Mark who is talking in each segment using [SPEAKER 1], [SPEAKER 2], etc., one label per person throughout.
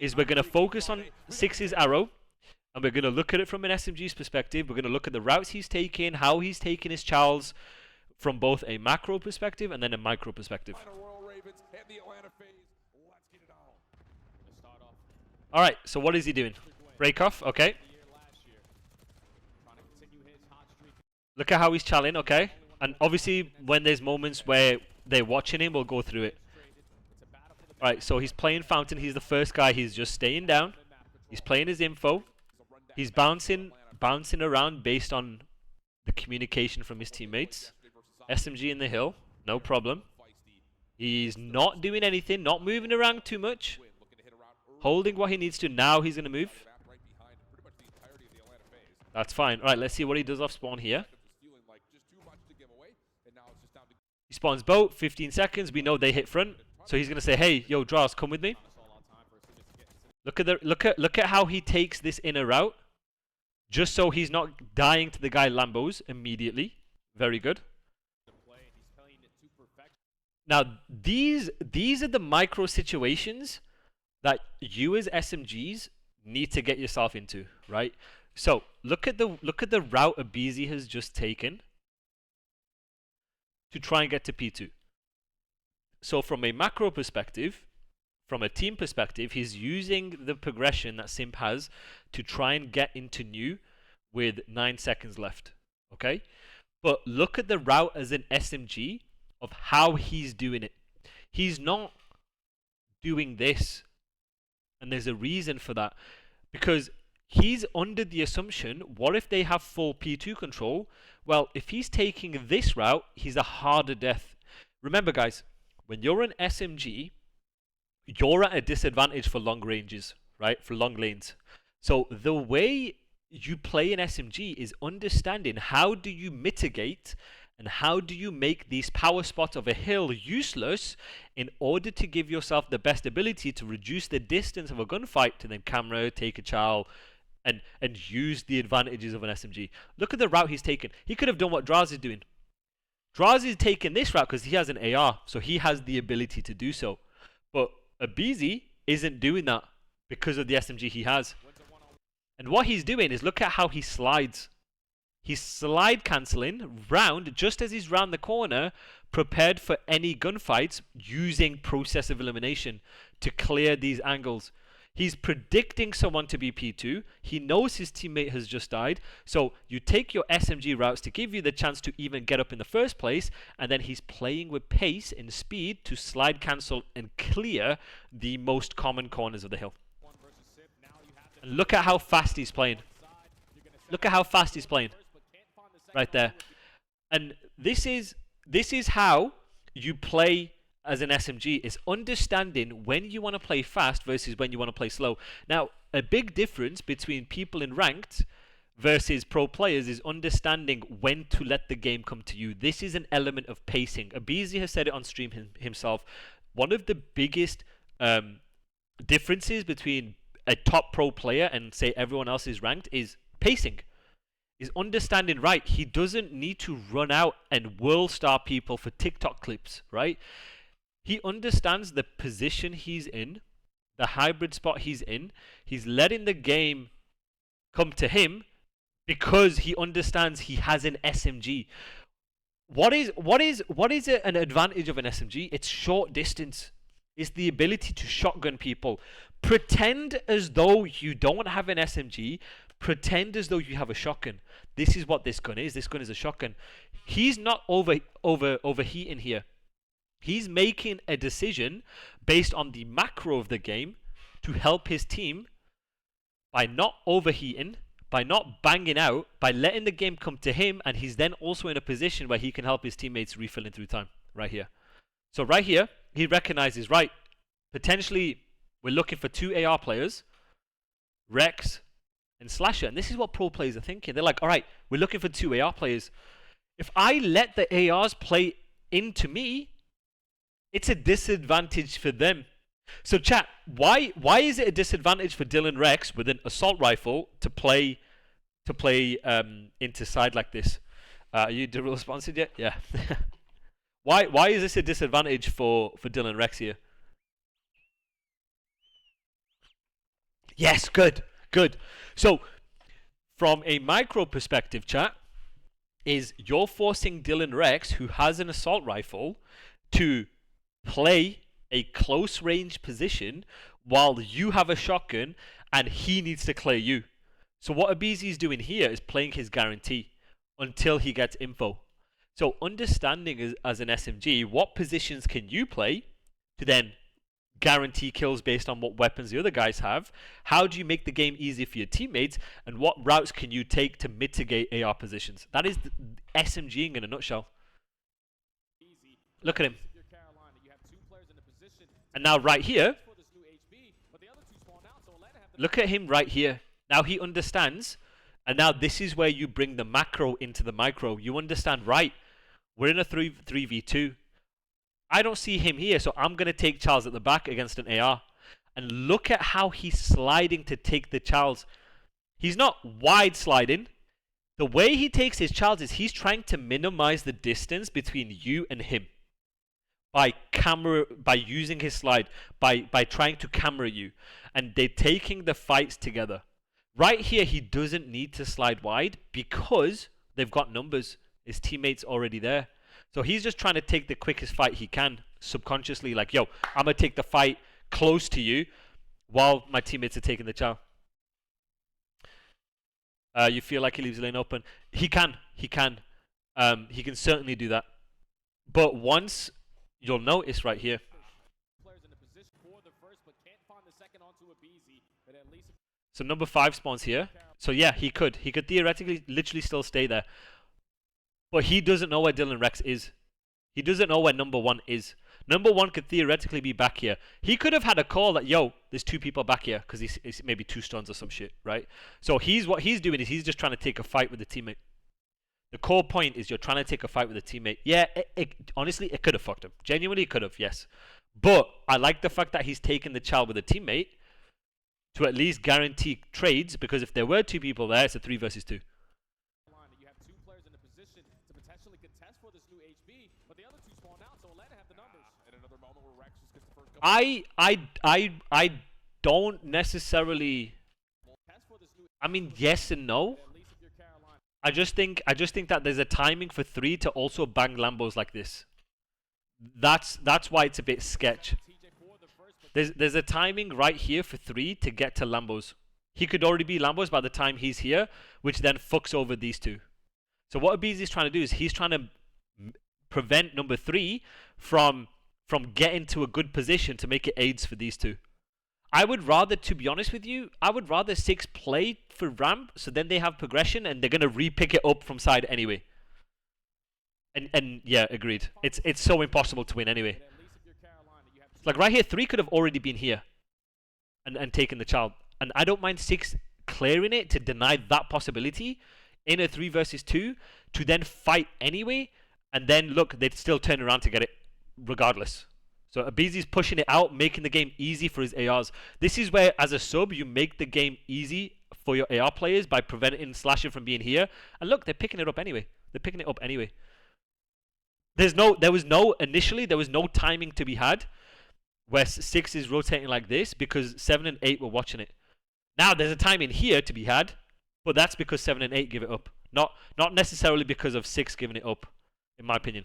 [SPEAKER 1] is we're going to focus on Six's arrow, and we're going to look at it from an SMG's perspective. We're going to look at the routes he's taking, how he's taking his chows from both a macro perspective and then a micro perspective. Alright, so what is he doing? Break off, okay. Look at how he's challing, okay. And obviously, when there's moments where they're watching him, we'll go through it. Alright, so he's playing Fountain. He's the first guy. He's just staying down. He's playing his info. He's bouncing around based on the communication from his teammates. SMG in the hill, no problem. He's not doing anything, not moving around too much. Holding what he needs to. Now he's going to move. That's fine. Alright, let's see what he does off spawn here. He spawns boat, 15 seconds. We know they hit front. So he's going to say, hey, yo, Draws, come with me. Look at how he takes this inner route. Just so he's not dying to the guy Lambos immediately. Very good. Now, these are the micro situations that you as SMGs need to get yourself into, right? So look at the route aBeZy has just taken to try and get to P2. So from a macro perspective, from a team perspective, he's using the progression that Simp has to try and get into new with 9 seconds left. Okay? But look at the route as an SMG of how he's doing it. He's not doing this. And there's a reason for that. Because he's under the assumption, what if they have full P2 control? Well, if he's taking this route, he's a harder death. Remember, guys, when you're an SMG, you're at a disadvantage for long ranges, right? For long lanes. So the way you play an SMG is understanding how do you mitigate and how do you make these power spots of a hill useless in order to give yourself the best ability to reduce the distance of a gunfight to then camera, take a chow, and use the advantages of an SMG. Look at the route he's taken. He could have done what Draz is doing. Draz is taking this route because he has an AR, so he has the ability to do so. But aBeZy isn't doing that because of the SMG he has. And what he's doing is look at how he slides. He's slide cancelling round just as he's round the corner, prepared for any gunfights using process of elimination to clear these angles. He's predicting someone to be P2. He knows his teammate has just died. So you take your SMG routes to give you the chance to even get up in the first place. And then he's playing with pace and speed to slide cancel and clear the most common corners of the hill. And look at how fast he's playing. Look at how fast he's playing. Right there. And this is how you play as an SMG, is understanding when you want to play fast versus when you want to play slow. Now, a big difference between people in ranked versus pro players is understanding when to let the game come to you. This is an element of pacing. aBeZy has said it on stream himself. One of the biggest differences between a top pro player and say everyone else is ranked is pacing. Is understanding, right, he doesn't need to run out and world star people for TikTok clips, right? He understands the position he's in, the hybrid spot he's in. He's letting the game come to him because he understands he has an SMG. What is an advantage of an SMG? It's short distance. It's the ability to shotgun people. Pretend as though you don't have an SMG. Pretend as though you have a shotgun. This is what this gun is. This gun is a shotgun. He's not overheating here. He's making a decision based on the macro of the game to help his team by not overheating, by not banging out, by letting the game come to him, and he's then also in a position where he can help his teammates refilling through time. Right here. So right here, he recognizes, right, potentially we're looking for 2 AR players, Rex and Slasher. And this is what pro players are thinking. They're like, all right, we're looking for 2 AR players. If I let the ARs play into me, it's a disadvantage for them. So chat, why is it a disadvantage for Dylan Rex with an assault rifle to play into side like this? Are you dual sponsored yet? Yeah. Why is this a disadvantage for Dylan Rex here? Yes, good, good. So, from a micro perspective, chat, is you're forcing Dylan Rex, who has an assault rifle, to play a close range position while you have a shotgun and he needs to clear you. So what aBeZy is doing here is playing his guarantee until he gets info. So understanding as an SMG, what positions can you play to then guarantee kills based on what weapons the other guys have? How do you make the game easy for your teammates? And what routes can you take to mitigate AR positions? That is SMGing in a nutshell. Look at him. And now right here, look at him right here. Now he understands, and now this is where you bring the macro into the micro. You understand, right, we're in a 3v2. I don't see him here, so I'm going to take Charles at the back against an AR. And look at how he's sliding to take the Charles. He's not wide sliding. The way he takes his Charles is he's trying to minimize the distance between you and him. By using his slide, by trying to camera you. And they're taking the fights together. Right here, he doesn't need to slide wide because they've got numbers. His teammate's already there. So he's just trying to take the quickest fight he can, subconsciously, like, yo, I'm going to take the fight close to you while my teammates are taking the chow. You feel like he leaves the lane open. He can certainly do that. But once, you'll notice right here. So number 5 spawns here. So yeah, he could theoretically literally still stay there. But he doesn't know where Dylan Rex is. He doesn't know where number 1 is. Number 1 could theoretically be back here. He could have had a call that, yo, there's 2 people back here, because he's maybe 2 stuns or some shit, right? So what he's doing is he's just trying to take a fight with the teammate. The core point is you're trying to take a fight with a teammate. Yeah, honestly, it could have fucked him. Genuinely, it could have, yes. But I like the fact that he's taken the child with a teammate to at least guarantee trades, because if there were 2 people there, it's a 3 versus 2. I don't necessarily. I mean, yes and no. I just think that there's a timing for 3 to also bang Lambos like this. That's why it's a bit sketch. There's a timing right here for 3 to get to Lambos. He could already be Lambos by the time he's here, which then fucks over these 2. So what aBeZy is trying to do is he's trying to prevent number 3 from getting to a good position to make it aids for these 2. I would rather, to be honest with you, I would rather 6 play for ramp, so then they have progression and they're gonna re-pick it up from side anyway. And yeah, agreed. It's so impossible to win anyway. Like right here, 3 could have already been here and taken the child. And I don't mind 6 clearing it to deny that possibility in a 3 versus 2 to then fight anyway. And then look, they'd still turn around to get it regardless. So aBeZy's pushing it out, making the game easy for his ARs. This is where, as a sub, you make the game easy for your AR players by preventing Slasher from being here. And look, they're picking it up anyway. Initially, there was no timing to be had where 6 is rotating like this because 7 and 8 were watching it. Now, there's a timing here to be had, but that's because 7 and 8 give it up. Not necessarily because of 6 giving it up, in my opinion.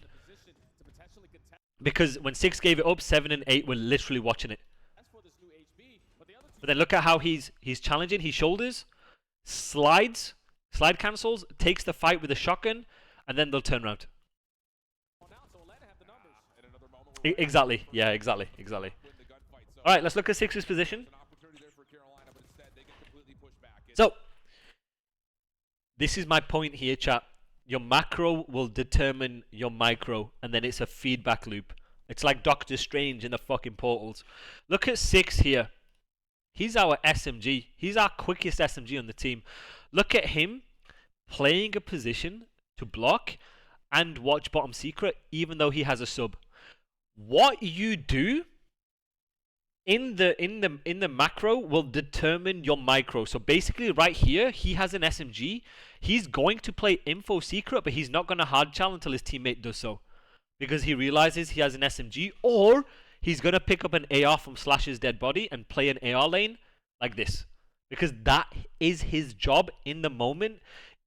[SPEAKER 1] Because when 6 gave it up, 7 and 8 were literally watching it. But then look at how he's challenging. He shoulders, slide cancels, takes the fight with a shotgun, and then they'll turn around. Exactly. Yeah, exactly. Alright, let's look at 6's position. So, this is my point here, chat. Your macro will determine your micro, and then it's a feedback loop. It's like Doctor Strange in the fucking portals. Look at 6 here. He's our SMG. He's our quickest SMG on the team. Look at him playing a position to block and watch bottom secret, even though he has a sub. What you do in the macro will determine your micro. So basically right here, he has an SMG. He's going to play info secret, but he's not going to hard challenge until his teammate does so. Because he realizes he has an SMG, or he's going to pick up an AR from Slash's dead body and play an AR lane like this. because that is his job in the moment.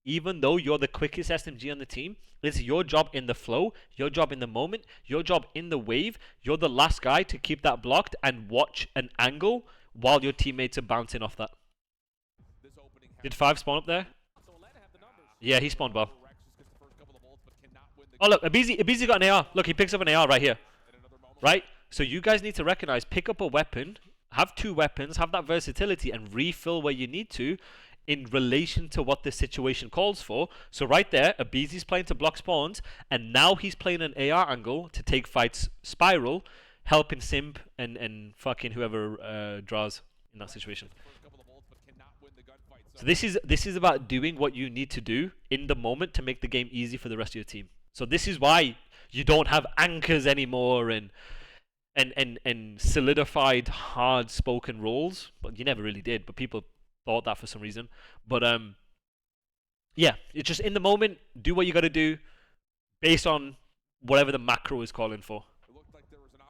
[SPEAKER 1] Even though you're the quickest SMG on the team, it's your job in the flow, your job in the moment, your job in the wave. You're the last guy to keep that blocked and watch an angle while your teammates are bouncing off that. Did 5 spawn up there? Yeah, he spawned well. Oh look, aBeZy got an AR. Look, he picks up an AR right here. Right? So you guys need to recognize, pick up a weapon, have 2 weapons, have that versatility, and refill where you need to in relation to what the situation calls for. So right there, aBeZy's playing to block spawns, and now he's playing an AR angle to take fights spiral, helping Simp and fucking whoever draws in that situation. So this is about doing what you need to do in the moment to make the game easy for the rest of your team. So this is why you don't have anchors anymore and solidified hard spoken rules. But you never really did, but people thought that for some reason. But yeah, it's just in the moment, do what you got to do based on whatever the macro is calling for.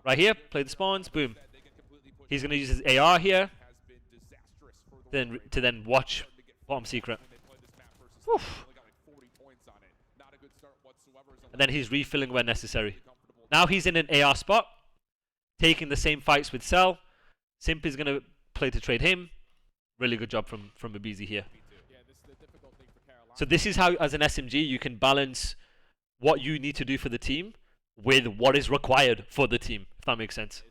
[SPEAKER 1] Right here, play the spawns, boom. He's going to use his AR here to then watch bottom secret. Oof. And then he's refilling where necessary. Now he's in an AR spot, taking the same fights with Cell. Simp is going to play to trade him. Really good job from aBeZy here. So this is how, as an SMG, you can balance what you need to do for the team with what is required for the team, if that makes sense.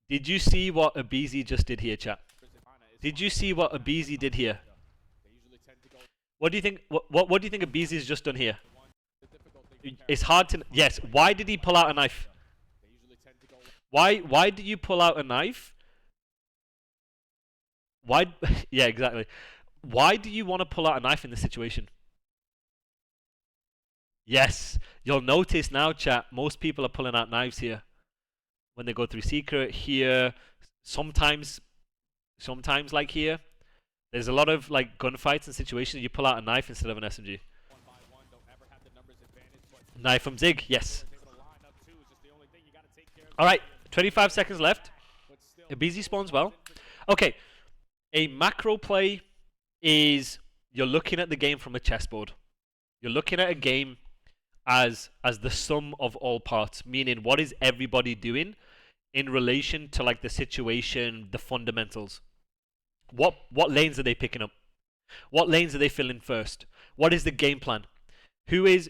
[SPEAKER 1] Did you see what aBeZy just did here, chat? Did you see what aBeZy did here? What do you think? What do you think aBeZy's just done here? It's hard to. Yes. Why did he pull out a knife? Why did you pull out a knife? Why? Yeah, exactly. Why do you want to pull out a knife in this situation? Yes. You'll notice now, chat. Most people are pulling out knives here. When they go through secret here, sometimes like here, there's a lot of like gunfights and situations you pull out a knife instead of an SMG. Knife from Zig, yes. All right, 25 seconds left. aBeZy spawns well. Okay, a macro play is you're looking at the game from a chessboard. You're looking at a game as the sum of all parts, meaning what is everybody doing in relation to like the situation, the fundamentals. What lanes are they picking up? What lanes are they filling first? What is the game plan? Who is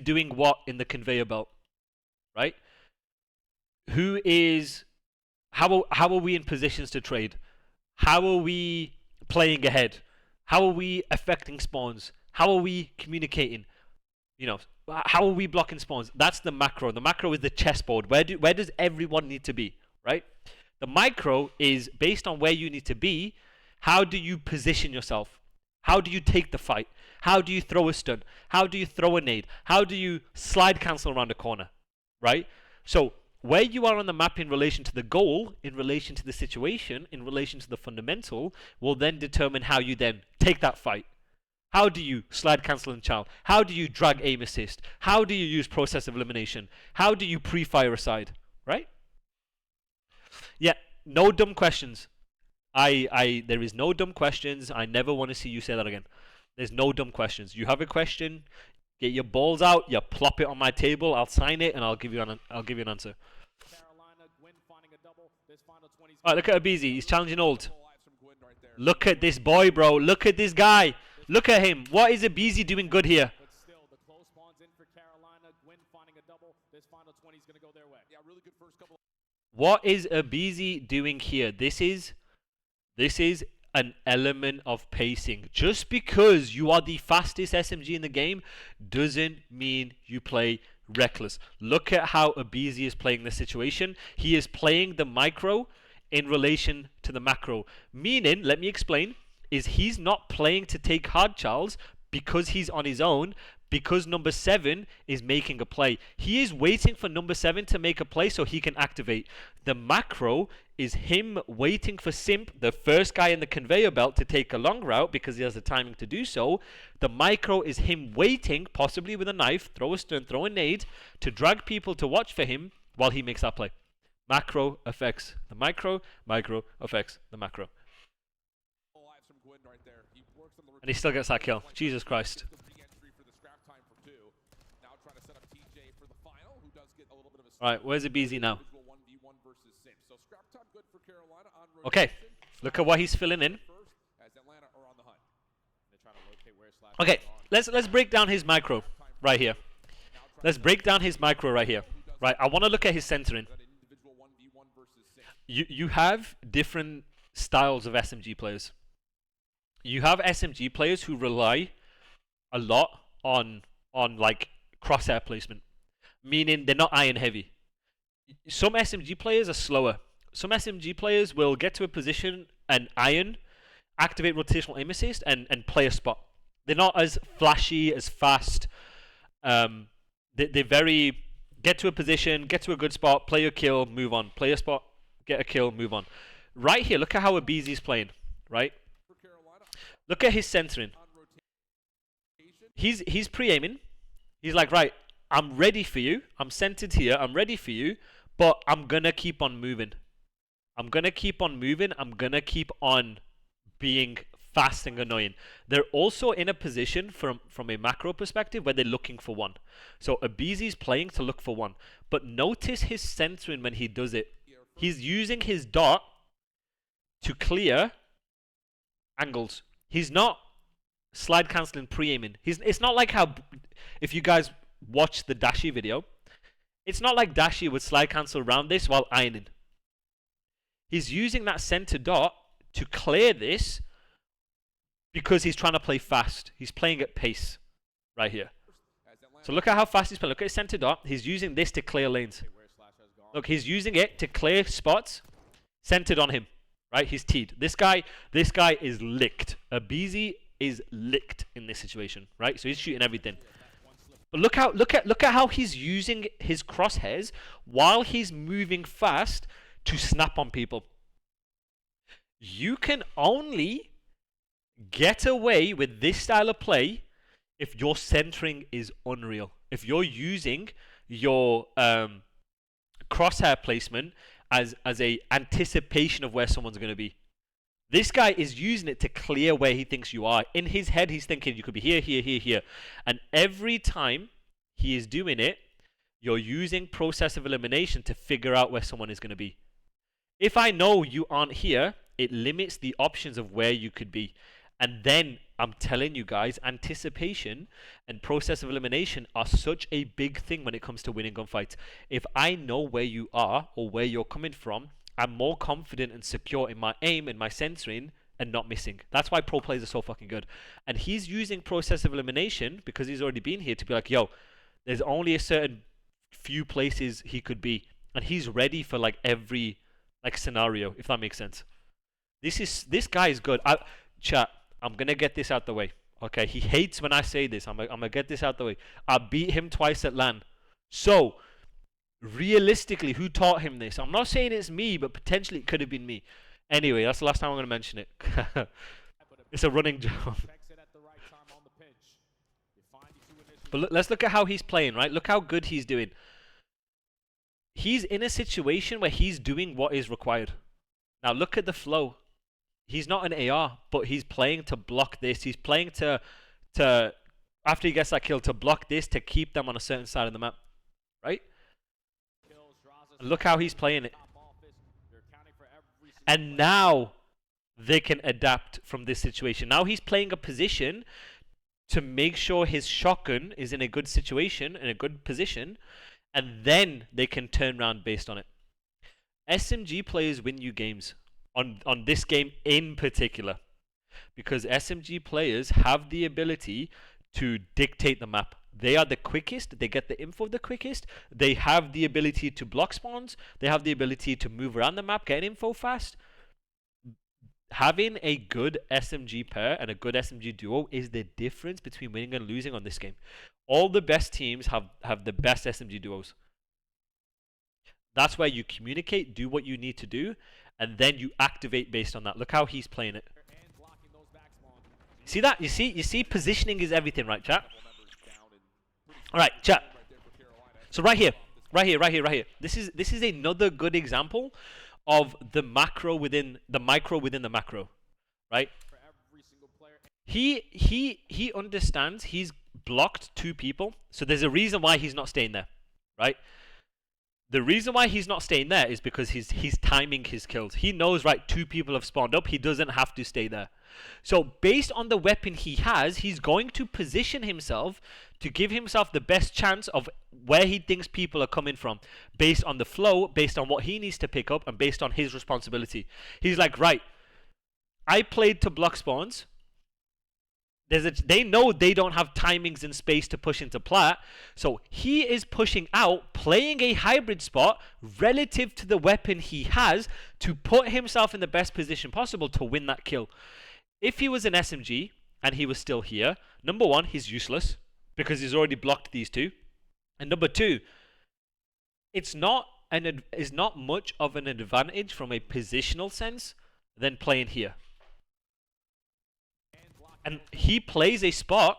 [SPEAKER 1] doing what in the conveyor belt? Right? How are we in positions to trade? How are we playing ahead? How are we affecting spawns? How are we communicating? You know, how are we blocking spawns? That's the macro. The macro is the chessboard. Where does everyone need to be, right? The micro is based on where you need to be. How do you position yourself? How do you take the fight? How do you throw a stun? How do you throw a nade? How do you slide cancel around a corner, right? So where you are on the map in relation to the goal, in relation to the situation, in relation to the fundamental, will then determine how you then take that fight. How do you slide cancel and chow? How do you drag aim assist? How do you use process of elimination? How do you pre-fire aside? Right? Yeah, no dumb questions. There is no dumb questions. I never want to see you say that again. There's no dumb questions. You have a question, get your balls out, you plop it on my table, I'll sign it, and I'll give you an answer. Alright, look at aBeZy. He's challenging old. Look at this boy, bro. Look at this guy. Look at him. What is aBeZy doing good here? What is aBeZy doing here? This is an element of pacing. Just because you are the fastest SMG in the game doesn't mean you play reckless. Look at how aBeZy is playing the situation. He is playing the micro in relation to the macro. Meaning, let me explain, is he's not playing to take hard Charles because he's on his own, because number 7 is making a play. He is waiting for number 7 to make a play so he can activate. The macro is him waiting for Simp, the first guy in the conveyor belt, to take a long route because he has the timing to do so. The micro is him waiting, possibly with a knife, throw a stun, throw a nade, to drag people to watch for him while he makes that play. Macro affects the micro, micro affects the macro. And he still gets that kill. Jesus Christ. Alright, where's aBeZy now? Okay, look at what he's filling in. Okay, let's break down his micro right here. Let's break down his micro right here. Right, I want to look at his centering. You have different styles of SMG players. You have SMG players who rely a lot on like crosshair placement, meaning they're not iron heavy. Some SMG players are slower. Some SMG players will get to a position and iron, activate rotational aim assist, and play a spot. They're not as flashy, as fast. They very get to a position, get to a good spot, play a kill, move on. Play a spot, get a kill, move on. Right here, look at how aBeZy's playing. Right. Look at his centering. He's pre-aiming. He's like, right, I'm ready for you. I'm centered here. I'm ready for you. But I'm going to keep on moving. I'm going to keep on moving. I'm going to keep on being fast and annoying. They're also in a position from a macro perspective where they're looking for one. So aBeZy's playing to look for one. But notice his centering when he does it. He's using his dot to clear angles. He's not slide cancelling pre-aiming. It's not like how, if you guys watch the Dashi video, it's not like Dashi would slide cancel around this while ironing. He's using that center dot to clear this because he's trying to play fast. He's playing at pace right here. So look at how fast he's playing. Look at his center dot. He's using this to clear lanes. Look, he's using it to clear spots centered on him. Right? He's teed. This guy is licked. aBeZy is licked in this situation. Right? So he's shooting everything. But look at how he's using his crosshairs while he's moving fast to snap on people. You can only get away with this style of play if your centering is unreal. If you're using your crosshair placement as a anticipation of where someone's going to be. This guy is using it to clear where he thinks you are. In his head, he's thinking you could be here, here, here, here. And every time he is doing it, you're using process of elimination to figure out where someone is going to be. If I know you aren't here, it limits the options of where you could be. And then, I'm telling you guys, anticipation and process of elimination are such a big thing when it comes to winning gunfights. If I know where you are or where you're coming from, I'm more confident and secure in my aim and my centering and not missing. That's why pro players are so fucking good. And he's using process of elimination because he's already been here to be like, yo, there's only a certain few places he could be. And he's ready for like every like scenario, if that makes sense. This guy is good. Chat, I'm going to get this out the way. Okay, he hates when I say this. I'm going to get this out the way. I beat him twice at LAN. So, realistically, who taught him this? I'm not saying it's me, but potentially it could have been me. Anyway, that's the last time I'm going to mention it. It's a running joke. But let's look at how he's playing, right? Look how good he's doing. He's in a situation where he's doing what is required. Now, look at the flow. He's not an AR, but he's playing to block this. He's playing to after he gets that kill, to block this, to keep them on a certain side of the map. Right? And look how he's playing it. And now they can adapt from this situation. Now he's playing a position to make sure his shotgun is in a good situation, in a good position, and then they can turn around based on it. SMG players win you games. On this game in particular, because SMG players have the ability to dictate the map. They are the quickest, they get the info the quickest, they have the ability to block spawns, they have the ability to move around the map, get info fast. Having a good SMG pair and a good SMG duo is the difference between winning and losing on this game. All the best teams have the best SMG duos. That's where you communicate, do what you need to do, and then you activate based on that. Look how he's playing it. See that? You see positioning is everything, right, chat? Alright, chat. So right here, Right here, right here, right here. This is another good example of the macro within the micro within the macro, right? He understands he's blocked two people, so there's a reason why he's not staying there, right? The reason why he's not staying there is because he's timing his kills. He knows, right, two people have spawned up. He doesn't have to stay there. So based on the weapon he has, he's going to position himself to give himself the best chance of where he thinks people are coming from, based on the flow, based on what he needs to pick up, and based on his responsibility. He's like, right, I played to block spawns. They know they don't have timings and space to push into plat, so he is pushing out, playing a hybrid spot relative to the weapon he has to put himself in the best position possible to win that kill. If he was an SMG and he was still here, number one, he's useless because he's already blocked these two, and number two, it's not much of an advantage from a positional sense than playing here. And he plays a spot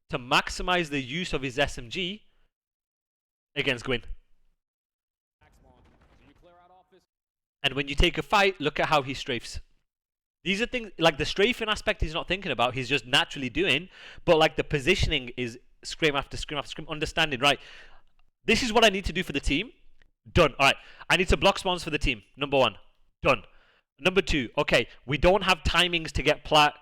[SPEAKER 1] to maximize the use of his SMG against Gwyn. And when you take a fight, look at how he strafes. These are things, like the strafing aspect he's not thinking about, he's just naturally doing. But like the positioning is scrim after scrim after scrim, understanding, right, this is what I need to do for the team. Done. Alright, I need to block spawns for the team. Number one. Done. Number two, okay, we don't have timings to get plat,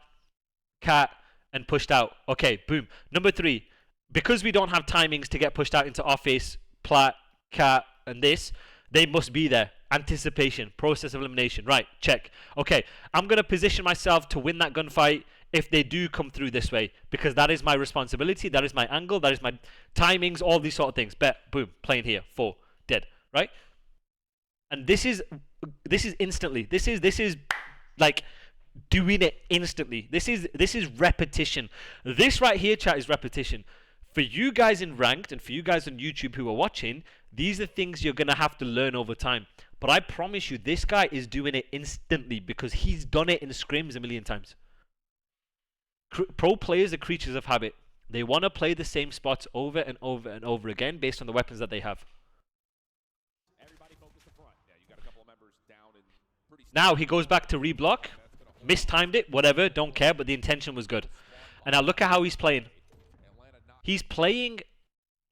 [SPEAKER 1] cat, and pushed out. Okay, boom. Number three, because we don't have timings to get pushed out into office, plat, cat, and this, they must be there. Anticipation, process of elimination. Right, check. Okay, I'm going to position myself to win that gunfight if they do come through this way, because that is my responsibility, that is my angle, that is my timings, all these sort of things. Bet, boom, playing here, 4, dead, right? And this is instantly. This is like doing it instantly. This is repetition. This right here, chat, is repetition. For you guys in ranked and for you guys on YouTube who are watching, these are things you're gonna have to learn over time. But I promise you, this guy is doing it instantly because he's done it in scrims a million times. Pro players are creatures of habit. They want to play the same spots over and over and over again based on the weapons that they have. Now he goes back to reblock. Mistimed it, whatever, don't care, but the intention was good. And now look at how he's playing. He's playing,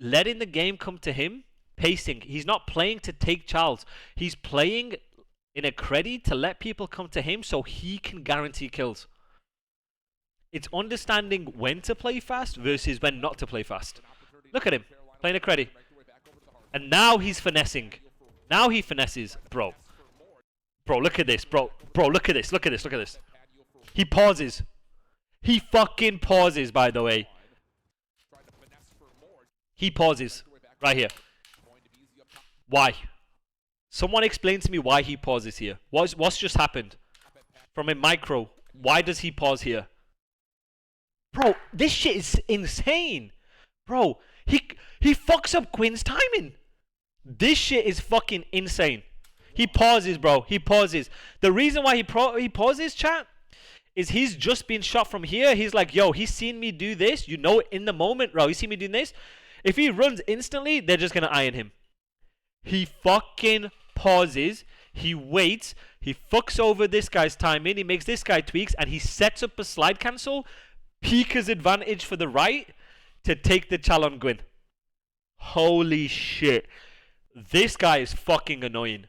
[SPEAKER 1] letting the game come to him, pacing. He's not playing to take Charles. He's playing in a credit to let people come to him so he can guarantee kills. It's understanding when to play fast versus when not to play fast. Look at him, playing a credit. And now he's finessing. Now he finesses, bro. Bro, look at this, bro. Bro, look at this, look at this, look at this. He pauses. He fucking pauses, by the way. He pauses. Right here. Why? Someone explain to me why he pauses here. What's just happened? From a micro, why does he pause here? Bro, this shit is insane. Bro, he fucks up Quinn's timing. This shit is fucking insane. He pauses, bro. He pauses. The reason why he pauses, chat, is he's just been shot from here. He's like, yo, he's seen me do this. You know, in the moment, bro. He's seen me doing this. If he runs instantly, they're just going to iron him. He fucking pauses. He waits. He fucks over this guy's timing. He makes this guy tweaks. And he sets up a slide cancel. Pika's advantage for the right to take the chal on Gwyn. Holy shit. This guy is fucking annoying.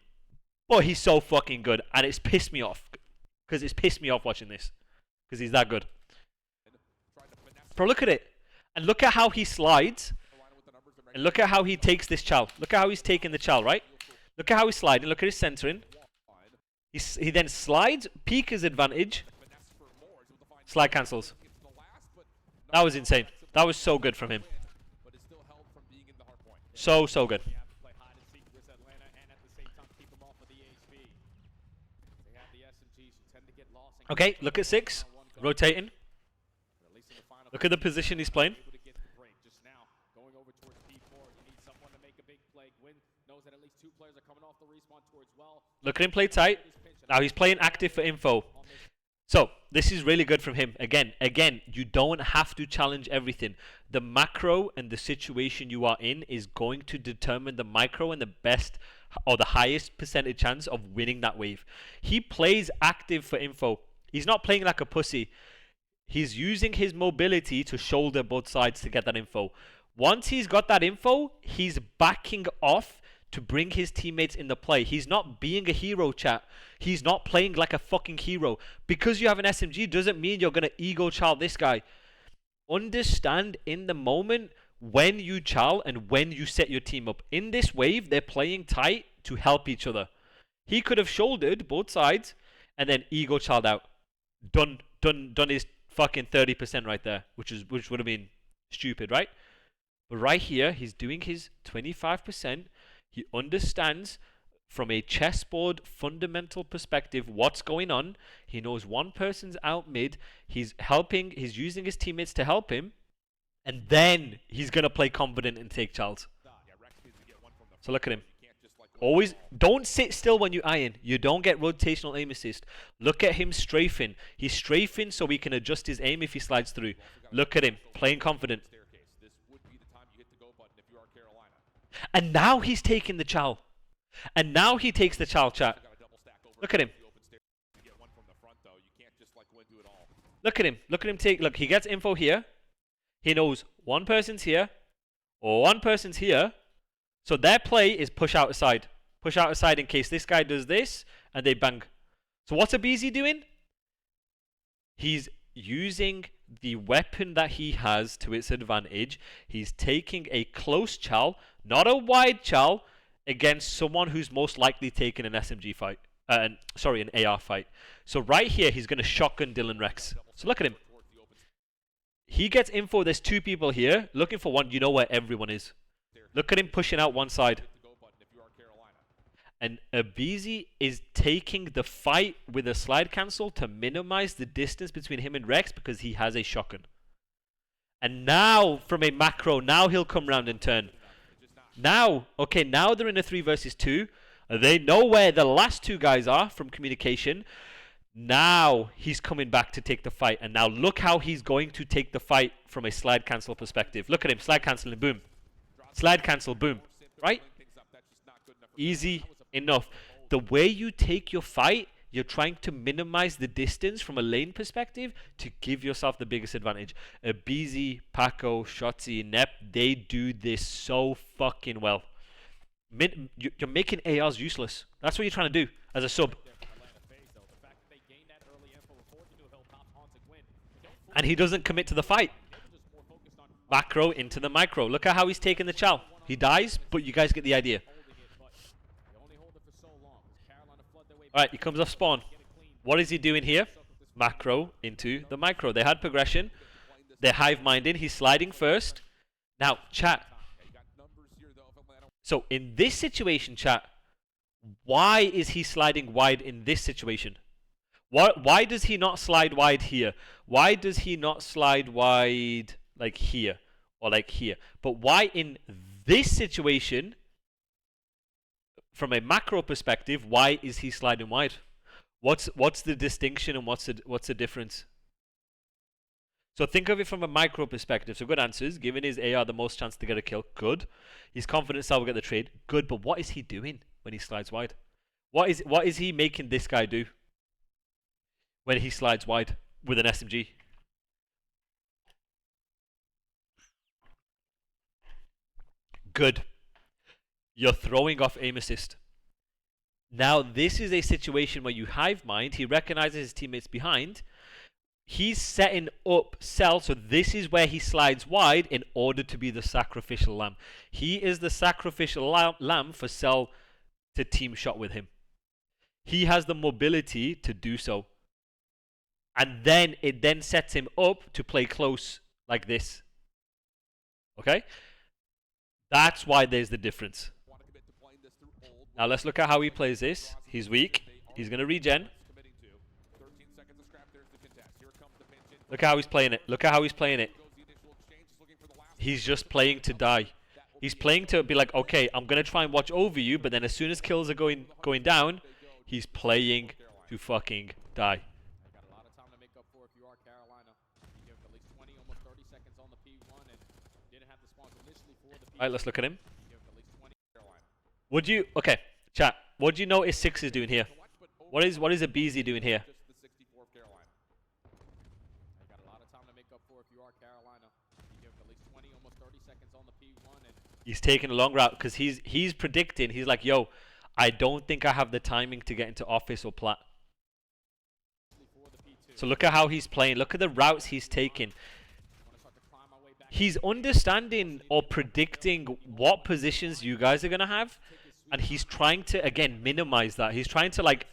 [SPEAKER 1] But he's so fucking good. And it's pissed me off. Because it's pissed me off watching this. Because he's that good. Bro, look at it. And look at how he slides. And look at how he takes this chal. Look at how he's taking the chal, right? Look at how he's sliding. Look at his centering. He then slides. Pika's advantage. Slide cancels. That was insane. That was so good from him. So good. Okay, look at 6. Rotating. Look at the position he's playing. Look at him play tight. Now he's playing active for info. So this is really good from him. Again, you don't have to challenge everything. The macro and the situation you are in is going to determine the micro and the best or the highest percentage chance of winning that wave. He plays active for info. He's not playing like a pussy. He's using his mobility to shoulder both sides to get that info. Once he's got that info, he's backing off to bring his teammates in the play. He's not being a hero, chat. He's not playing like a fucking hero. Because you have an SMG doesn't mean you're going to ego chow this guy. Understand in the moment when you chow and when you set your team up. In this wave, they're playing tight to help each other. He could have shouldered both sides and then ego chowed out. Done his fucking 30% right there, which would have been stupid, right? But right here, he's doing his 25%. He understands from a chessboard fundamental perspective what's going on. He knows one person's out mid. He's using his teammates to help him. And then he's going to play confident and take Charles. So look at him. Always don't sit still when you iron. You don't get rotational aim assist. Look at him strafing. He's strafing so he can adjust his aim if he slides through. Look at him playing confident. And now he's taking the chow. And now he takes the chow, chat. Look at him. Look at him. Look at him take. Look, he gets info here. He knows one person's here or one person's here. So their play is push out aside. Push out aside in case this guy does this and they bang. So what's aBeZy doing? He's using the weapon that he has to its advantage. He's taking a close chow, not a wide chow, against someone who's most likely taking an SMG fight. An AR fight. So right here, he's going to shotgun Dylan Rex. So look at him. He gets info. There's two people here looking for one. You know where everyone is. Look at him pushing out one side. And aBeZy is taking the fight with a slide cancel to minimize the distance between him and Rex because he has a shotgun. And now, from a macro, now he'll come round and turn. Now, okay, now they're in a 3 versus 2. They know where the last two guys are from communication. Now he's coming back to take the fight. And now look how he's going to take the fight from a slide cancel perspective. Look at him, slide canceling, boom. Slide cancel, boom. Right? Easy enough. The way you take your fight, you're trying to minimize the distance from a lane perspective to give yourself the biggest advantage. aBeZy, Paco, Shotzi, Nep, they do this so fucking well. You're making ARs useless. That's what you're trying to do as a sub. And he doesn't commit to the fight. Macro into the micro. Look at how he's taking the chow. He dies, but you guys get the idea. Alright, he comes off spawn. What is he doing here? Macro into the micro. They had progression. They're hive minding. He's sliding first. Now, chat. So, in this situation, chat, why is he sliding wide in this situation? Why does he not slide wide here? Why does he not slide wide like here or like here? But why in this situation, from a macro perspective, why is he sliding wide? What's the distinction and what's the difference? So think of it from a micro perspective. So good answers. Giving his AR the most chance to get a kill. Good. He's confident Sal will get the trade. Good. But what is he doing when he slides wide? What is he making this guy do when he slides wide with an SMG? Good. You're throwing off aim assist. Now, this is a situation where you hive mind. He recognizes his teammates behind. He's setting up Cell, so this is where he slides wide in order to be the sacrificial lamb. He is the sacrificial lamb for Cell to team shot with him. He has the mobility to do so. And then it then sets him up to play close like this. Okay? That's why there's the difference. Now let's look at how he plays this. He's weak. He's going to regen. Look how he's playing it. Look at how he's playing it. He's just playing to die. He's playing to be like, okay, I'm going to try and watch over you, but then as soon as kills are going down, he's playing to fucking die. Right, let's look at him. Would you... Okay, chat. What do you notice Six is doing here? What is aBeZy doing here? He's taking a long route because he's predicting. He's like, yo, I don't think I have the timing to get into office or plat. So look at how he's playing. Look at the routes he's taking. He's understanding or predicting what positions you guys are going to have. And he's trying to, again, minimize that. He's trying to, like,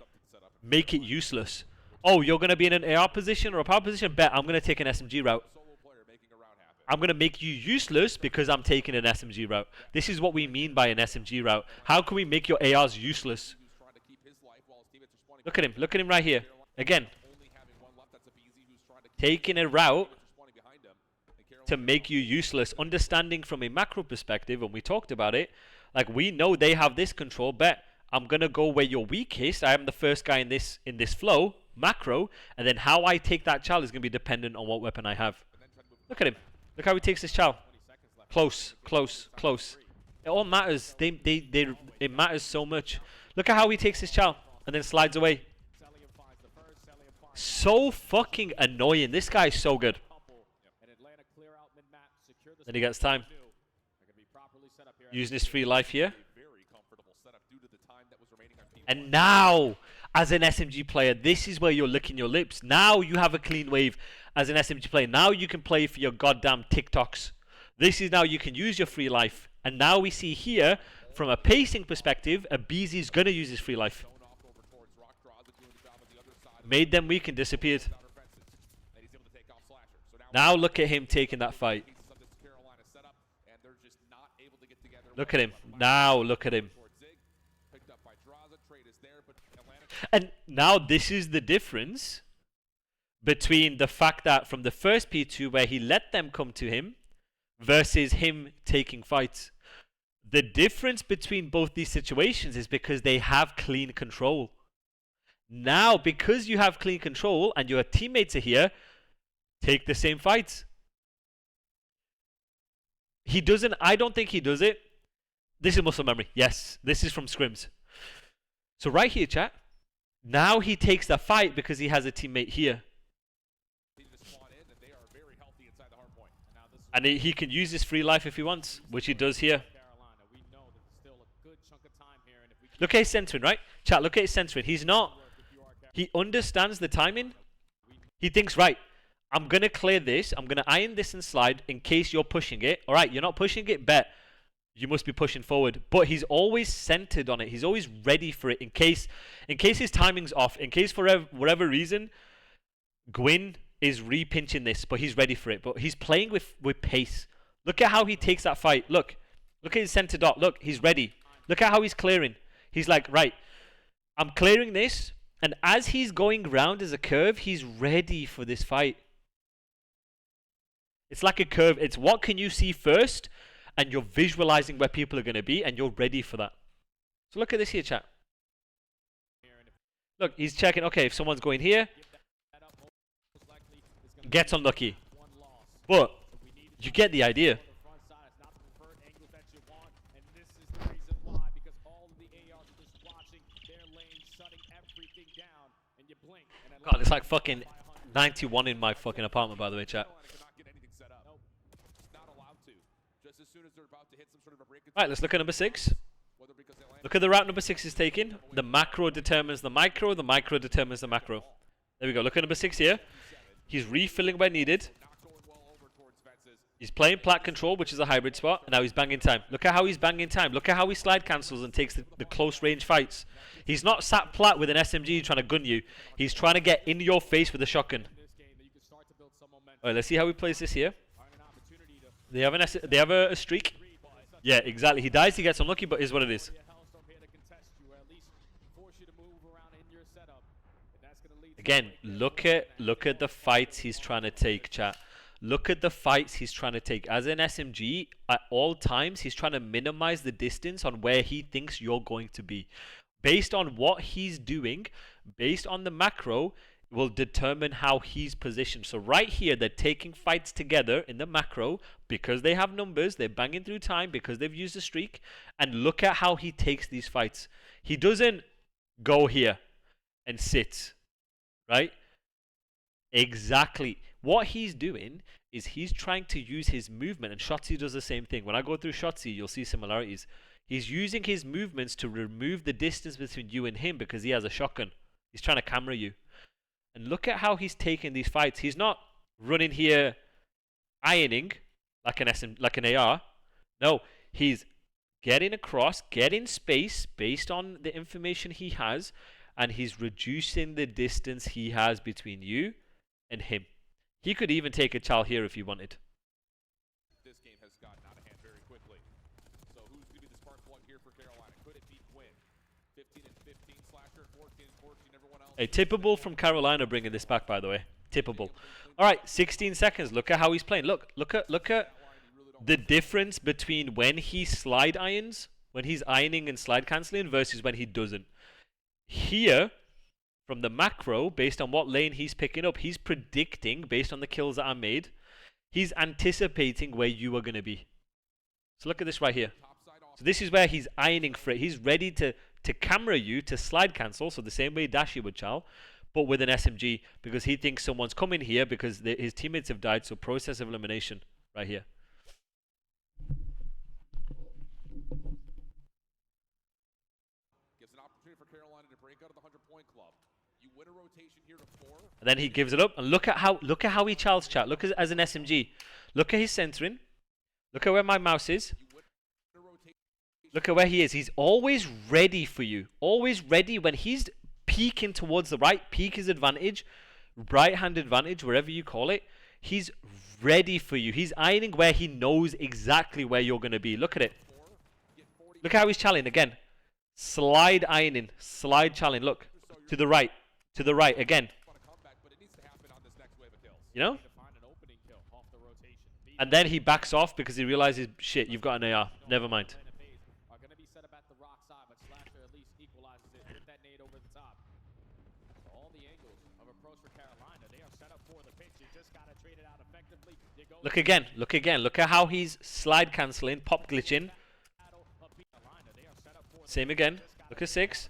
[SPEAKER 1] make it useless. Oh, you're going to be in an AR position or a power position? Bet, I'm going to take an SMG route. I'm going to make you useless because I'm taking an SMG route. This is what we mean by an SMG route. How can we make your ARs useless? Look at him. Look at him right here. Again. Taking a route to make you useless. Understanding from a macro perspective, and we talked about it, like we know they have this control. Bet, I'm going to go where you're weakest. I am the first guy in this flow, macro, and then how I take that chow is going to be dependent on what weapon I have. Look at him. Look how he takes this chow. Close, close, close. It all matters. It matters so much. Look at how he takes this chow and then slides away. So fucking annoying. This guy is so good. Then he gets time. Using his free life here. And now, as an SMG player, this is where you're licking your lips. Now you have a clean wave as an SMG player. Now you can play for your goddamn TikToks. This is now you can use your free life. And now we see here, from a pacing perspective, aBeZy is going to use his free life. Made them weak and disappeared. Now look at him taking that fight. Look at him. Now look at him. And now this is the difference between the fact that from the first P2 where he let them come to him versus him taking fights. The difference between both these situations is because they have clean control. Now, because you have clean control and your teammates are here, take the same fights. He doesn't, I don't think he does it. This is muscle memory. Yes, this is from Scrims. So right here, chat. Now he takes the fight because he has a teammate here. And he can use his free life if he wants, which he does here. Look at his centering, right? Chat, look at his centering. He's not... He understands the timing. He thinks, right, I'm going to clear this. I'm going to iron this and slide in case you're pushing it. All right, you're not pushing it, bet. You must be pushing forward. But he's always centered on it. He's always ready for it in case his timing's off. In case for whatever reason, Gwyn is re-pinching this, but he's ready for it. But he's playing with pace. Look at how he takes that fight. Look at his center dot. Look, he's ready. Look at how he's clearing. He's like, right, I'm clearing this. And as he's going round as a curve, he's ready for this fight. It's like a curve. It's what can you see first, and you're visualizing where people are going to be, and you're ready for that. So look at this here, chat. Look, he's checking, okay, if someone's going here, gets unlucky. But you get the idea. God, it's like fucking 91 in my fucking apartment, by the way, chat. Alright, let's look at number 6. Look at the route number 6 is taking. The macro determines the micro determines the macro. There we go. Look at number 6 here. He's refilling where needed. He's playing plat control, which is a hybrid spot, and now he's banging time. Look at how he's banging time. Look at how he slide cancels and takes the close range fights. He's not sat plat with an SMG trying to gun you. He's trying to get in your face with a shotgun. Alright, let's see how he plays this here. They have a streak. Yeah, exactly. He dies, he gets unlucky, but is what it is. Again, look at the fights he's trying to take, chat. Look at the fights he's trying to take. As an SMG, at all times, he's trying to minimize the distance on where he thinks you're going to be. Based on what he's doing, based on the macro, will determine how he's positioned. So right here, they're taking fights together in the macro, because they have numbers, they're banging through time because they've used a streak. And look at how he takes these fights. He doesn't go here and sit, right? Exactly. What he's doing is he's trying to use his movement, and Shotzi does the same thing. When I go through Shotzi, you'll see similarities. He's using his movements to remove the distance between you and him because he has a shotgun. He's trying to camera you. And look at how he's taking these fights. He's not running here ironing like an AR. No, he's getting across, getting space based on the information he has, and he's reducing the distance he has between you and him. He could even take a Chal here if he wanted.
[SPEAKER 2] This game has gotten out of hand very quickly. So who's going to be the spark plug here for Carolina? Could it be Quinn? 15 and 15, Slasher 14 and 14, everyone else.
[SPEAKER 1] A tippable from Carolina bringing this back, by the way. Tippable. All right, 16 seconds. Look at how he's playing. Look at the difference between when he slide irons, when he's ironing and slide canceling versus when he doesn't. Here, from the macro, based on what lane he's picking up, he's predicting, based on the kills that are made, he's anticipating where you are going to be. So look at this right here. So this is where he's ironing for it. He's ready to camera you, to slide cancel, so the same way Dashi would Chal, but with an SMG, because he thinks someone's coming here because his teammates have died, so process of elimination right here.
[SPEAKER 2] Gives an opportunity for Carolina to break out of the 100-point club. You win a rotation here to 4.
[SPEAKER 1] And then he gives it up, and look at how he Chals chat. Look as an SMG. Look at his centering. Look at where my mouse is. Look at where he is. He's always ready for you. Always ready when he's peeking towards the right. Peek his advantage. Right-hand advantage, wherever you call it. He's ready for you. He's ironing where he knows exactly where you're going to be. Look at it. Look at how he's challing again. Slide ironing. Slide challing. Look. To the right. To the right. Again. You know? And then he backs off because he realizes, shit, you've got an AR. Never mind. Look again. Look again. Look at how he's slide cancelling, pop glitching. Same again. Look at 6.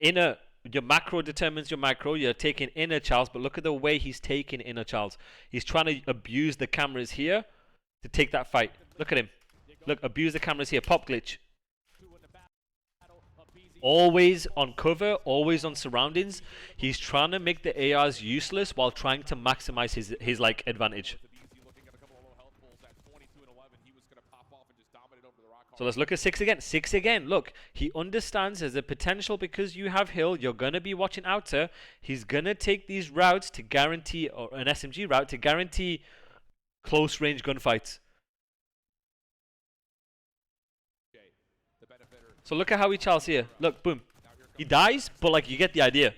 [SPEAKER 1] Inner. Your macro determines your micro. You're taking inner Charles, but look at the way he's taking inner Charles. He's trying to abuse the cameras here to take that fight. Look at him. Look, abuse the cameras here. Pop glitch. Always on cover, always on surroundings. He's trying to make the ARs useless while trying to maximize his like advantage. So let's look at 6 again. 6 again. Look, he understands there's a potential because you have Hill. You're going to be watching outer. He's going to take these routes to guarantee, or an SMG route to guarantee close range gunfights. So look at how he Charles here. Look, boom. He dies, but like you get the idea.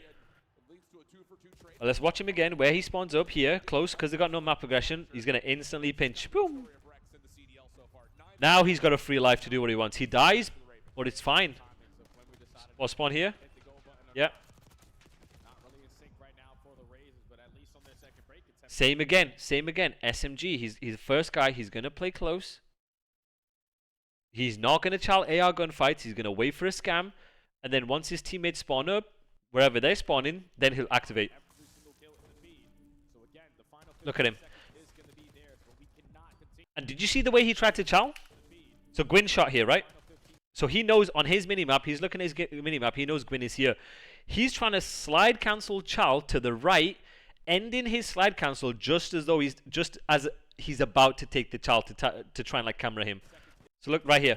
[SPEAKER 1] Well, let's watch him again where he spawns up here, close, because they've got no map progression. He's going to instantly pinch. Boom. Now he's got a free life to do what he wants. He dies, but it's fine. Or spawn here. Yeah. Same again. Same again. SMG. He's the first guy. He's going to play close. He's not going to Chal AR gunfights. He's going to wait for a scam. And then once his teammates spawn up, wherever they're spawning, then he'll activate. Look at him. And did you see the way he tried to Chal? So Gwyn shot here, right? So he knows on his minimap, he's looking at his minimap, he knows Gwyn is here. He's trying to slide cancel Chal to the right, ending his slide cancel just as he's about to take the Chal to try and like camera him. So look right here.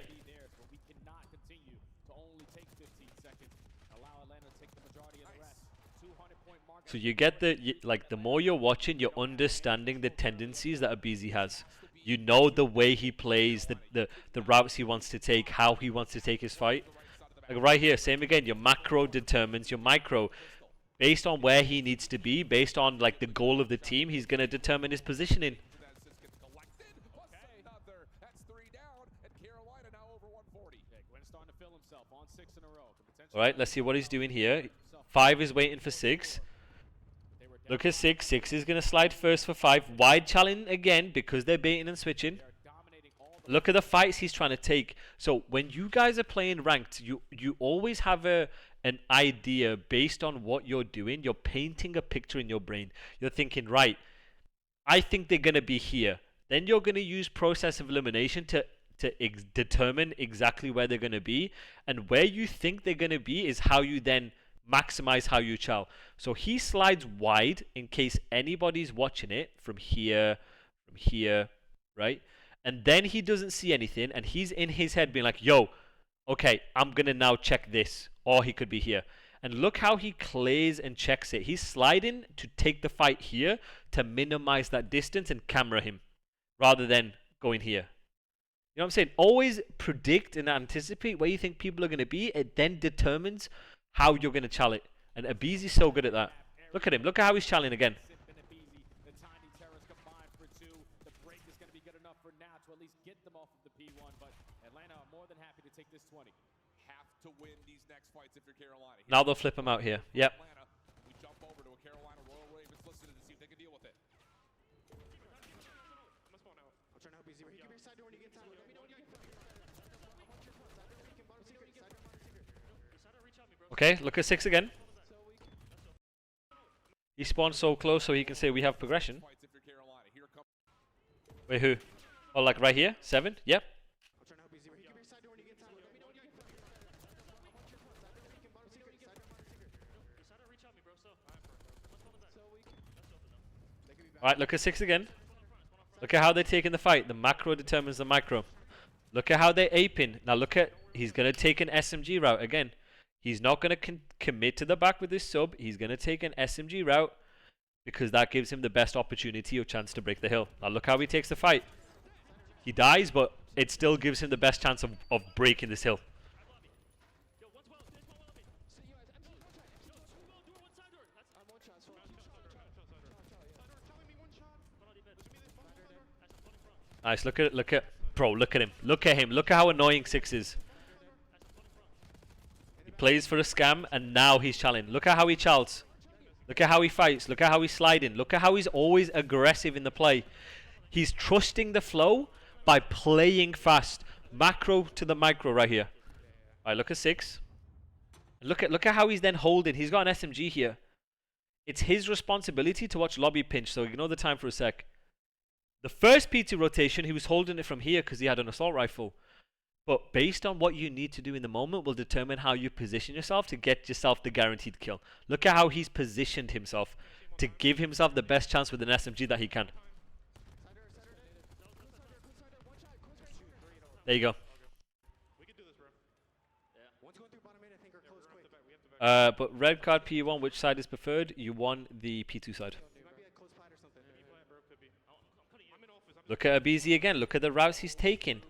[SPEAKER 1] So you get the more you're watching, you're understanding the tendencies that aBeZy has. You know the way he plays, the routes he wants to take, how he wants to take his fight. Like right here, same again. Your macro determines your micro. Based on where he needs to be, based on like the goal of the team, he's going to determine his positioning. Alright, let's see what he's doing here. 5 is waiting for 6. Look at 6. 6 is going to slide first for 5. Wide challenge again because they're baiting and switching. Look at the fights he's trying to take. So when you guys are playing ranked, you always have an idea based on what you're doing. You're painting a picture in your brain. You're thinking, right, I think they're going to be here. Then you're going to use process of elimination to determine exactly where they're going to be. And where you think they're going to be is how you then maximize how you chow. So he slides wide in case anybody's watching it from here, right? And then he doesn't see anything, and he's in his head being like, yo, okay, I'm going to now check this. Or he could be here. And look how he clears and checks it. He's sliding to take the fight here to minimize that distance and camera him rather than going here. You know what I'm saying? Always predict and anticipate where you think people are going to be. It then determines how you're going to chal it. And aBeZy's so good at that. Look at him. Look at how he's challing again.
[SPEAKER 2] To win these next fights if you're Carolina.
[SPEAKER 1] Now they'll flip him out here. Yep.
[SPEAKER 2] We jump over to a Carolina Royal Ravens listed to see if they can deal with it.
[SPEAKER 1] Okay, look at 6 again. He spawned so close so he can say we have progression. Wait, who? Oh, like right here? 7? Yep. Alright, look at 6 again. Look at how they're taking the fight. The macro determines the micro. Look at how they're aping. Now look at, he's going to take an SMG route again. He's not going to commit to the back with his sub. He's going to take an SMG route because that gives him the best opportunity or chance to break the hill. Now look how he takes the fight. He dies, but it still gives him the best chance of breaking this hill. Nice, look at it, bro, look at him. Look at him, look at how annoying 6 is. He plays for a scam and now he's challenging. Look at how he chals. Look at how he fights, look at how he's sliding. Look at how he's always aggressive in the play. He's trusting the flow by playing fast. Macro to the micro right here. Alright, look at 6. Look at how he's then holding. He's got an SMG here. It's his responsibility to watch lobby pinch, so ignore the time for a sec. The first P2 rotation, he was holding it from here because he had an assault rifle. But based on what you need to do in the moment will determine how you position yourself to get yourself the guaranteed kill. Look at how he's positioned himself to give himself the best chance with an SMG that he can. There you go. But red card P1, which side is preferred? You won the P2 side. Look at aBeZy again. Look at the routes he's taking.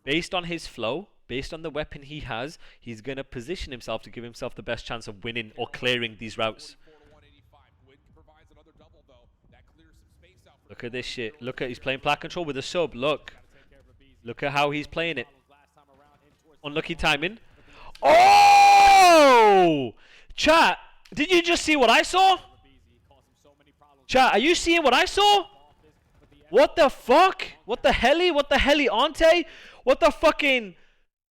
[SPEAKER 1] Based on his flow, based on the weapon he has, he's going to position himself to give himself the best chance of winning or clearing these routes. Look at this shit. Look at, he's playing plat control with a sub. Look. Look at how he's playing it. Unlucky timing. Oh! Chat, did you just see what I saw? Chat, are you seeing what I saw? What the fuck? What the heli? What the heli ante? What the fucking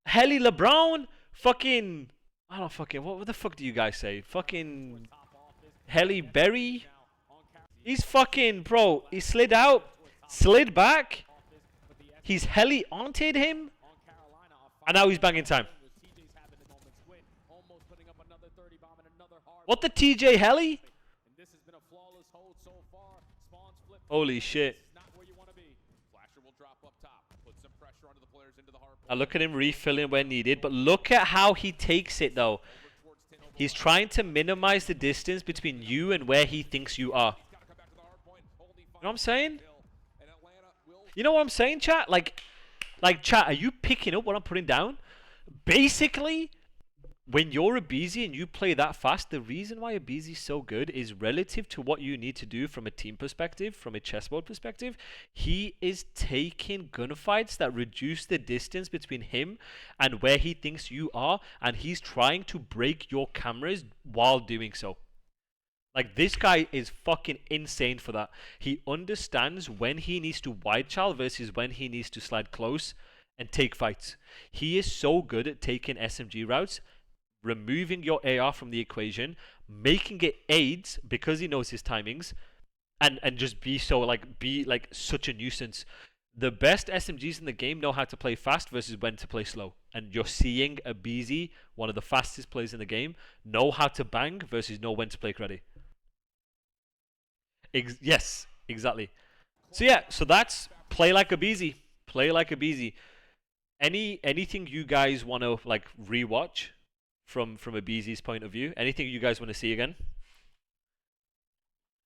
[SPEAKER 1] heli LeBron? Fucking, I don't fucking, what the fuck do you guys say? Fucking heli Berry? He's fucking, bro, he slid out, slid back. He's heli ante'd him. And now he's banging time. What the TJ heli? Holy shit. Now look at him refilling where needed, but look at how he takes it though. He's trying to minimize the distance between you and where he thinks you are. You know what I'm saying? You know what I'm saying, chat? Like chat, are you picking up what I'm putting down? Basically, when you're aBeZy and you play that fast, the reason why aBeZy is so good is relative to what you need to do from a team perspective, from a chessboard perspective. He is taking gunfights that reduce the distance between him and where he thinks you are, and he's trying to break your cameras while doing so. Like, this guy is fucking insane for that. He understands when he needs to wide child versus when he needs to slide close and take fights. He is so good at taking SMG routes, removing your AR from the equation, making it aids because he knows his timings, and just be such a nuisance. The best SMGs in the game know how to play fast versus when to play slow. And you're seeing aBeZy, one of the fastest players in the game, know how to bang versus know when to play ready. Yes, exactly. So yeah, so that's play like aBeZy. Play like aBeZy. Anything you guys want to like rewatch from aBeZy's point of view? Anything you guys want to see again?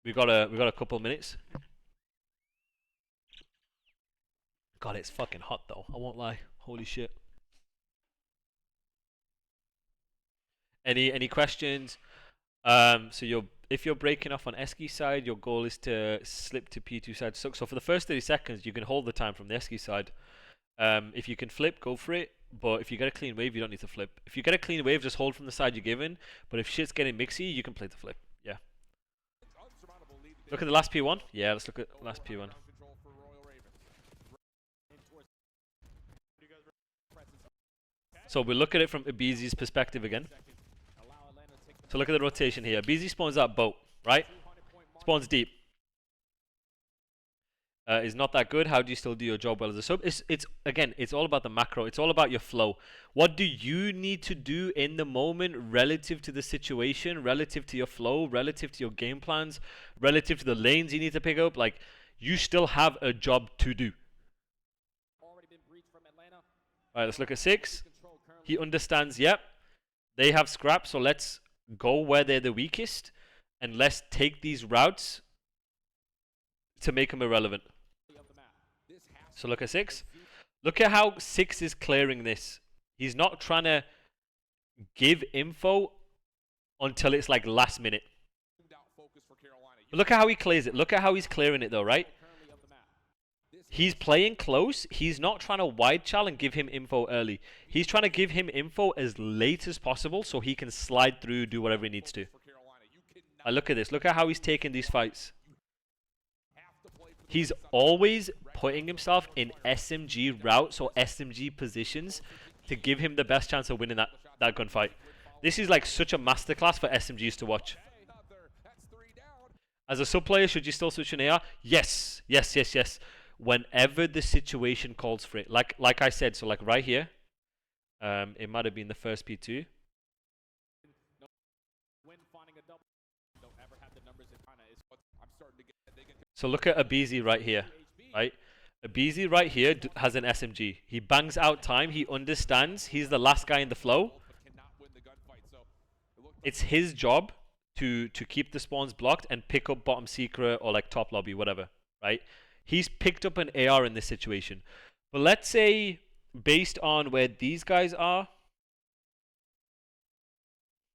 [SPEAKER 1] We got a couple minutes. God, it's fucking hot though. I won't lie. Holy shit. Any questions? So if you're breaking off on Eski side, your goal is to slip to P2 side. So for the first 30 seconds, you can hold the time from the Eski side. If you can flip, go for it. But if you get a clean wave, you don't need to flip. If you get a clean wave, just hold from the side you're given. But if shit's getting mixy, you can play the flip. Yeah. Look at the last P1. Yeah, let's look at the last P1. So we'll look at it from aBeZy's perspective again. So look at the rotation here. aBeZy spawns out boat, right? Spawns deep. Is not that good. How do you still do your job well as a sub? It's all about the macro. It's all about your flow. What do you need to do in the moment relative to the situation, relative to your flow, relative to your game plans, relative to the lanes you need to pick up? Like, you still have a job to do. Alright, let's look at 6. He understands, yep, they have scrap, so let's go where they're the weakest, and let's take these routes to make them irrelevant. So look at 6. Look at how 6 is clearing this. He's not trying to give info until it's like last minute. But look at how he clears it. Look at how he's clearing it though, right? He's playing close. He's not trying to wide chal and give him info early. He's trying to give him info as late as possible so he can slide through, do whatever he needs to. Look at this. Look at how he's taking these fights. He's always putting himself in SMG routes or SMG positions to give him the best chance of winning that gunfight. This is like such a masterclass for SMGs to watch. As a sub player, should you still switch an AR? Yes. Yes, yes, yes. Whenever the situation calls for it. Like I said, so like right here, it might have been the first P2. So look at aBeZy right here, right? aBeZy right here has an SMG. He bangs out time. He understands. He's the last guy in the flow. It's his job to keep the spawns blocked and pick up bottom secret or like top lobby, whatever, right? He's picked up an AR in this situation. But let's say, based on where these guys are,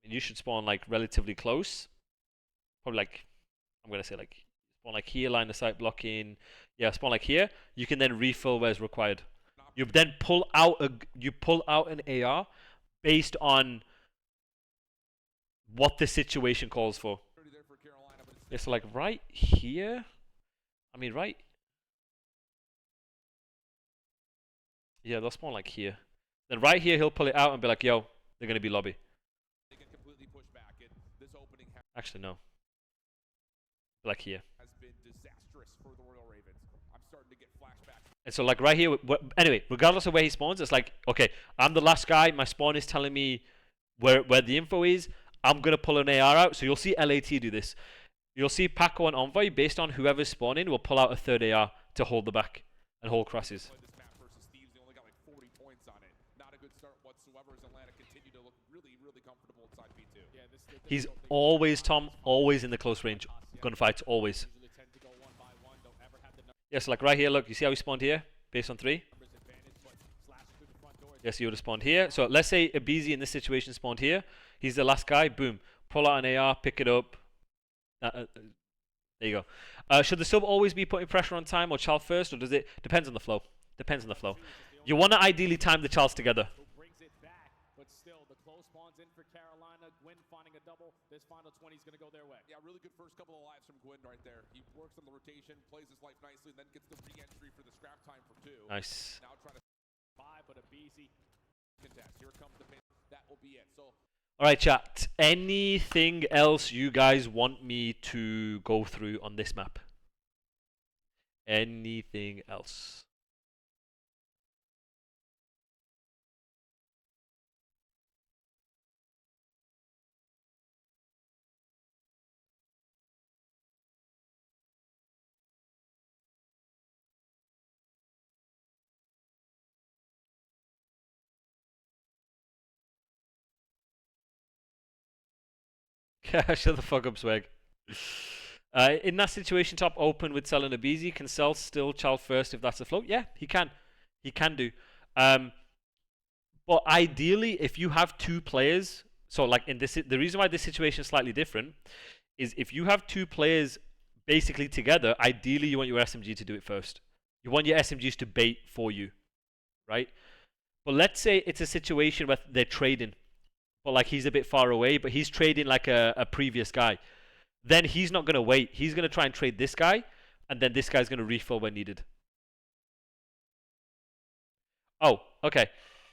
[SPEAKER 1] you should spawn like relatively close. Probably like, I'm going to say like, spawn like here, line of sight blocking. Yeah, spawn like here. You can then refill where it's required. You then pull out an AR based on what the situation calls for. It's like right here. I mean, right. Yeah, they'll spawn like here. Then right here, he'll pull it out and be like, yo, they're going to be lobby. Actually, no. Like here. And so like right here, anyway, regardless of where he spawns, it's like, okay, I'm the last guy. My spawn is telling me where the info is. I'm going to pull an AR out. So you'll see LAT do this. You'll see Paco and Envoy, based on whoever's spawning, will pull out a third AR to hold the back and hold crosses. He's always, Tom, always in the close range gunfights, always. Yes, like right here, look, you see how he spawned here, based on 3? Yes, he would have spawned here. So let's say aBeZy in this situation spawned here. He's the last guy, boom. Pull out an AR, pick it up. There you go. Should the sub always be putting pressure on time or chal first, or does it? Depends on the flow. Depends on the flow. You want to ideally time the chals together.
[SPEAKER 3] finding a double. This final 20 is going to go their way.
[SPEAKER 2] Yeah, really good first couple of lives from Gwyn right there. He works on the rotation, plays his life nicely, and then gets the re-entry for the scrap time for 2.
[SPEAKER 1] Nice.
[SPEAKER 2] Now trying to
[SPEAKER 3] 5, but aBeZy
[SPEAKER 2] contest. Here comes the pin. That will be it. So,
[SPEAKER 1] All right, chat. Anything else you guys want me to go through on this map? Anything else? Shut the fuck up, Swag. In that situation, top open with Cell and aBeZy, can Cell still child first if that's a float? Yeah, he can. He can do. But ideally, if you have 2 players, so like in this, the reason why this situation is slightly different is if you have 2 players basically together, ideally you want your SMG to do it first. You want your SMGs to bait for you, right? But let's say it's a situation where they're trading, but like he's a bit far away, but he's trading like a previous guy. Then he's not going to wait. He's going to try and trade this guy, and then this guy's going to refill when needed. Oh, okay.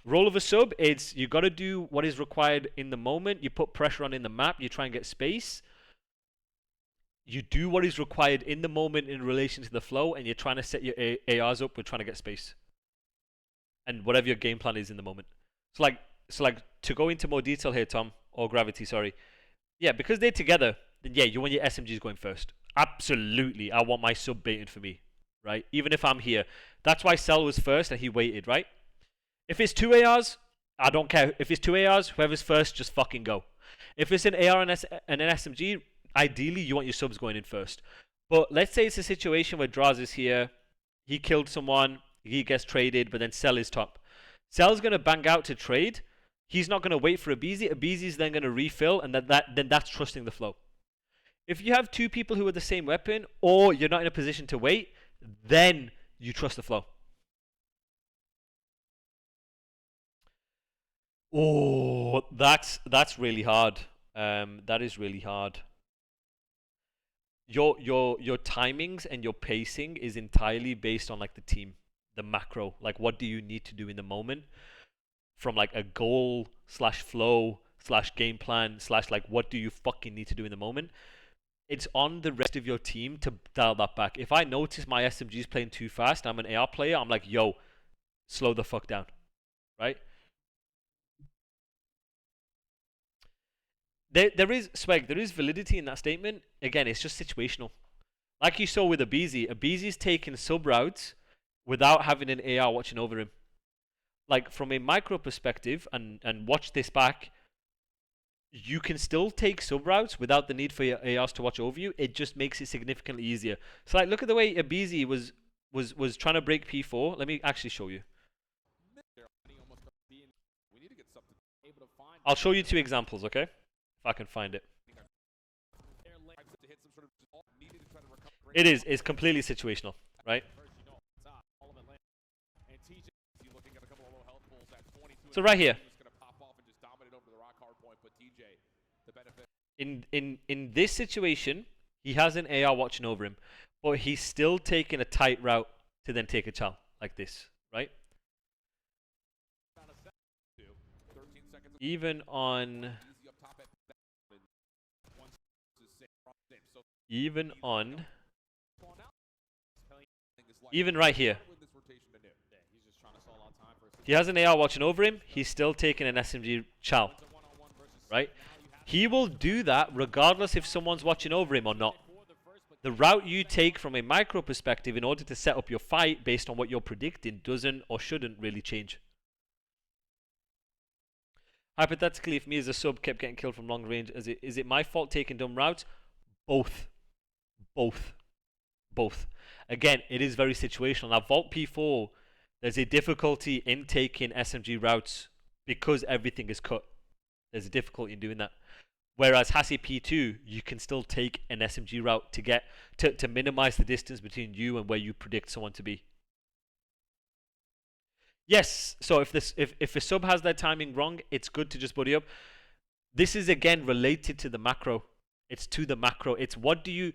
[SPEAKER 1] Role of a sub, it's you got to do what is required in the moment. You put pressure on in the map. You try and get space. You do what is required in the moment in relation to the flow, and you're trying to set your ARs up with trying to get space. And whatever your game plan is in the moment. So like to go into more detail here, Tom, or Gravity, sorry. Yeah, because they're together, then yeah, you want your SMGs going first. Absolutely, I want my sub baited for me, right? Even if I'm here. That's why Cell was first and he waited, right? If it's 2 ARs, I don't care. If it's 2 ARs, whoever's first, just fucking go. If it's an AR and an SMG, ideally you want your subs going in first. But let's say it's a situation where Draz is here, he killed someone, he gets traded, but then Cell is top. Cell's going to bang out to trade. He's not going to wait for aBeZy. aBeZy's then going to refill, and then that's trusting the flow. If you have 2 people who are the same weapon, or you're not in a position to wait, then you trust the flow. Oh, that's really hard. That is really hard. Your timings and your pacing is entirely based on like the team, the macro. Like what do you need to do in the moment? From like a goal / flow / game plan / like what do you fucking need to do in the moment? It's on the rest of your team to dial that back. If I notice my SMG's playing too fast, I'm an AR player, I'm like, yo, slow the fuck down, right? There is validity in that statement. Again, it's just situational. Like you saw with aBeZy, aBeZy's taking sub routes without having an AR watching over him. Like from a micro perspective, and watch this back, you can still take sub routes without the need for your ARs to watch over you. It just makes it significantly easier. So like look at the way aBeZy was trying to break P4. Let me actually show you. I'll show you 2 examples, okay? If I can find it. It's completely situational, right? So right here. In this situation, he has an AR watching over him, but he's still taking a tight route to then take a chow like this, right? Even on right here, he has an AR watching over him, he's still taking an SMG chow, right? He will do that regardless if someone's watching over him or not. The route you take from a micro perspective in order to set up your fight based on what you're predicting doesn't or shouldn't really change. Hypothetically, if me as a sub kept getting killed from long range, is it my fault taking dumb routes? Both. Again, it is very situational. Now, Vault P4, there's a difficulty in taking SMG routes because everything is cut. There's a difficulty in doing that. Whereas Hassi P2, you can still take an SMG route to get to minimize the distance between you and where you predict someone to be. Yes, so if a sub has their timing wrong, it's good to just buddy up. This is again related to the macro. It's to the macro. It's what do you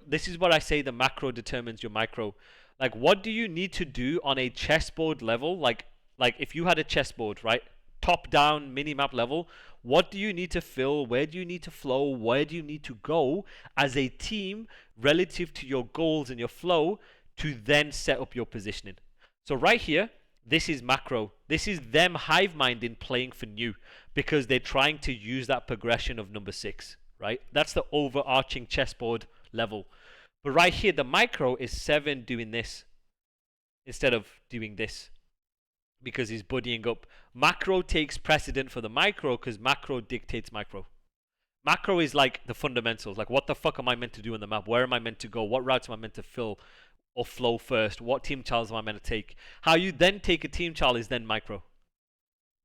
[SPEAKER 1] this is what I say the macro determines your micro. Like what do you need to do on a chessboard level? Like if you had a chessboard, right? Top down mini-map level, what do you need to fill? Where do you need to flow? Where do you need to go as a team relative to your goals and your flow to then set up your positioning? So right here, this is macro. This is them hive minding playing for new because they're trying to use that progression of number 6, right? That's the overarching chessboard level. But right here, the micro is 7 doing this instead of doing this because he's buddying up. Macro takes precedent for the micro because macro dictates micro. Macro is like the fundamentals. Like what the fuck am I meant to do on the map? Where am I meant to go? What routes am I meant to fill or flow first? What team challenge am I meant to take? How you then take a team challenge is then micro.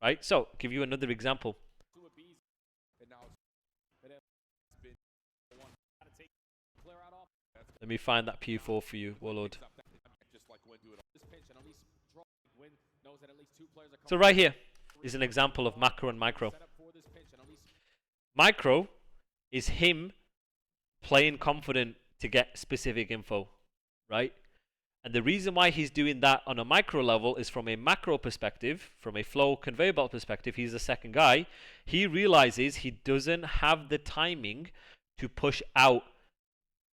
[SPEAKER 1] Right? So, give you another example.
[SPEAKER 2] To aBeZy. And now it has been one.
[SPEAKER 3] Gotta take clear out off
[SPEAKER 1] Let me find that P4 for you, Warlord.
[SPEAKER 2] Just like when do it all.
[SPEAKER 3] this pinch and at least draw. Win knows that at least 2 players are
[SPEAKER 1] So
[SPEAKER 3] coming.
[SPEAKER 1] right here is an example of macro and micro.
[SPEAKER 3] Set up for this pinch and at least
[SPEAKER 1] Micro is him playing confident to get specific info, right? And the reason why he's doing that on a micro level is from a macro perspective, from a flow conveyor belt perspective. He's the second guy. He realizes he doesn't have the timing to push out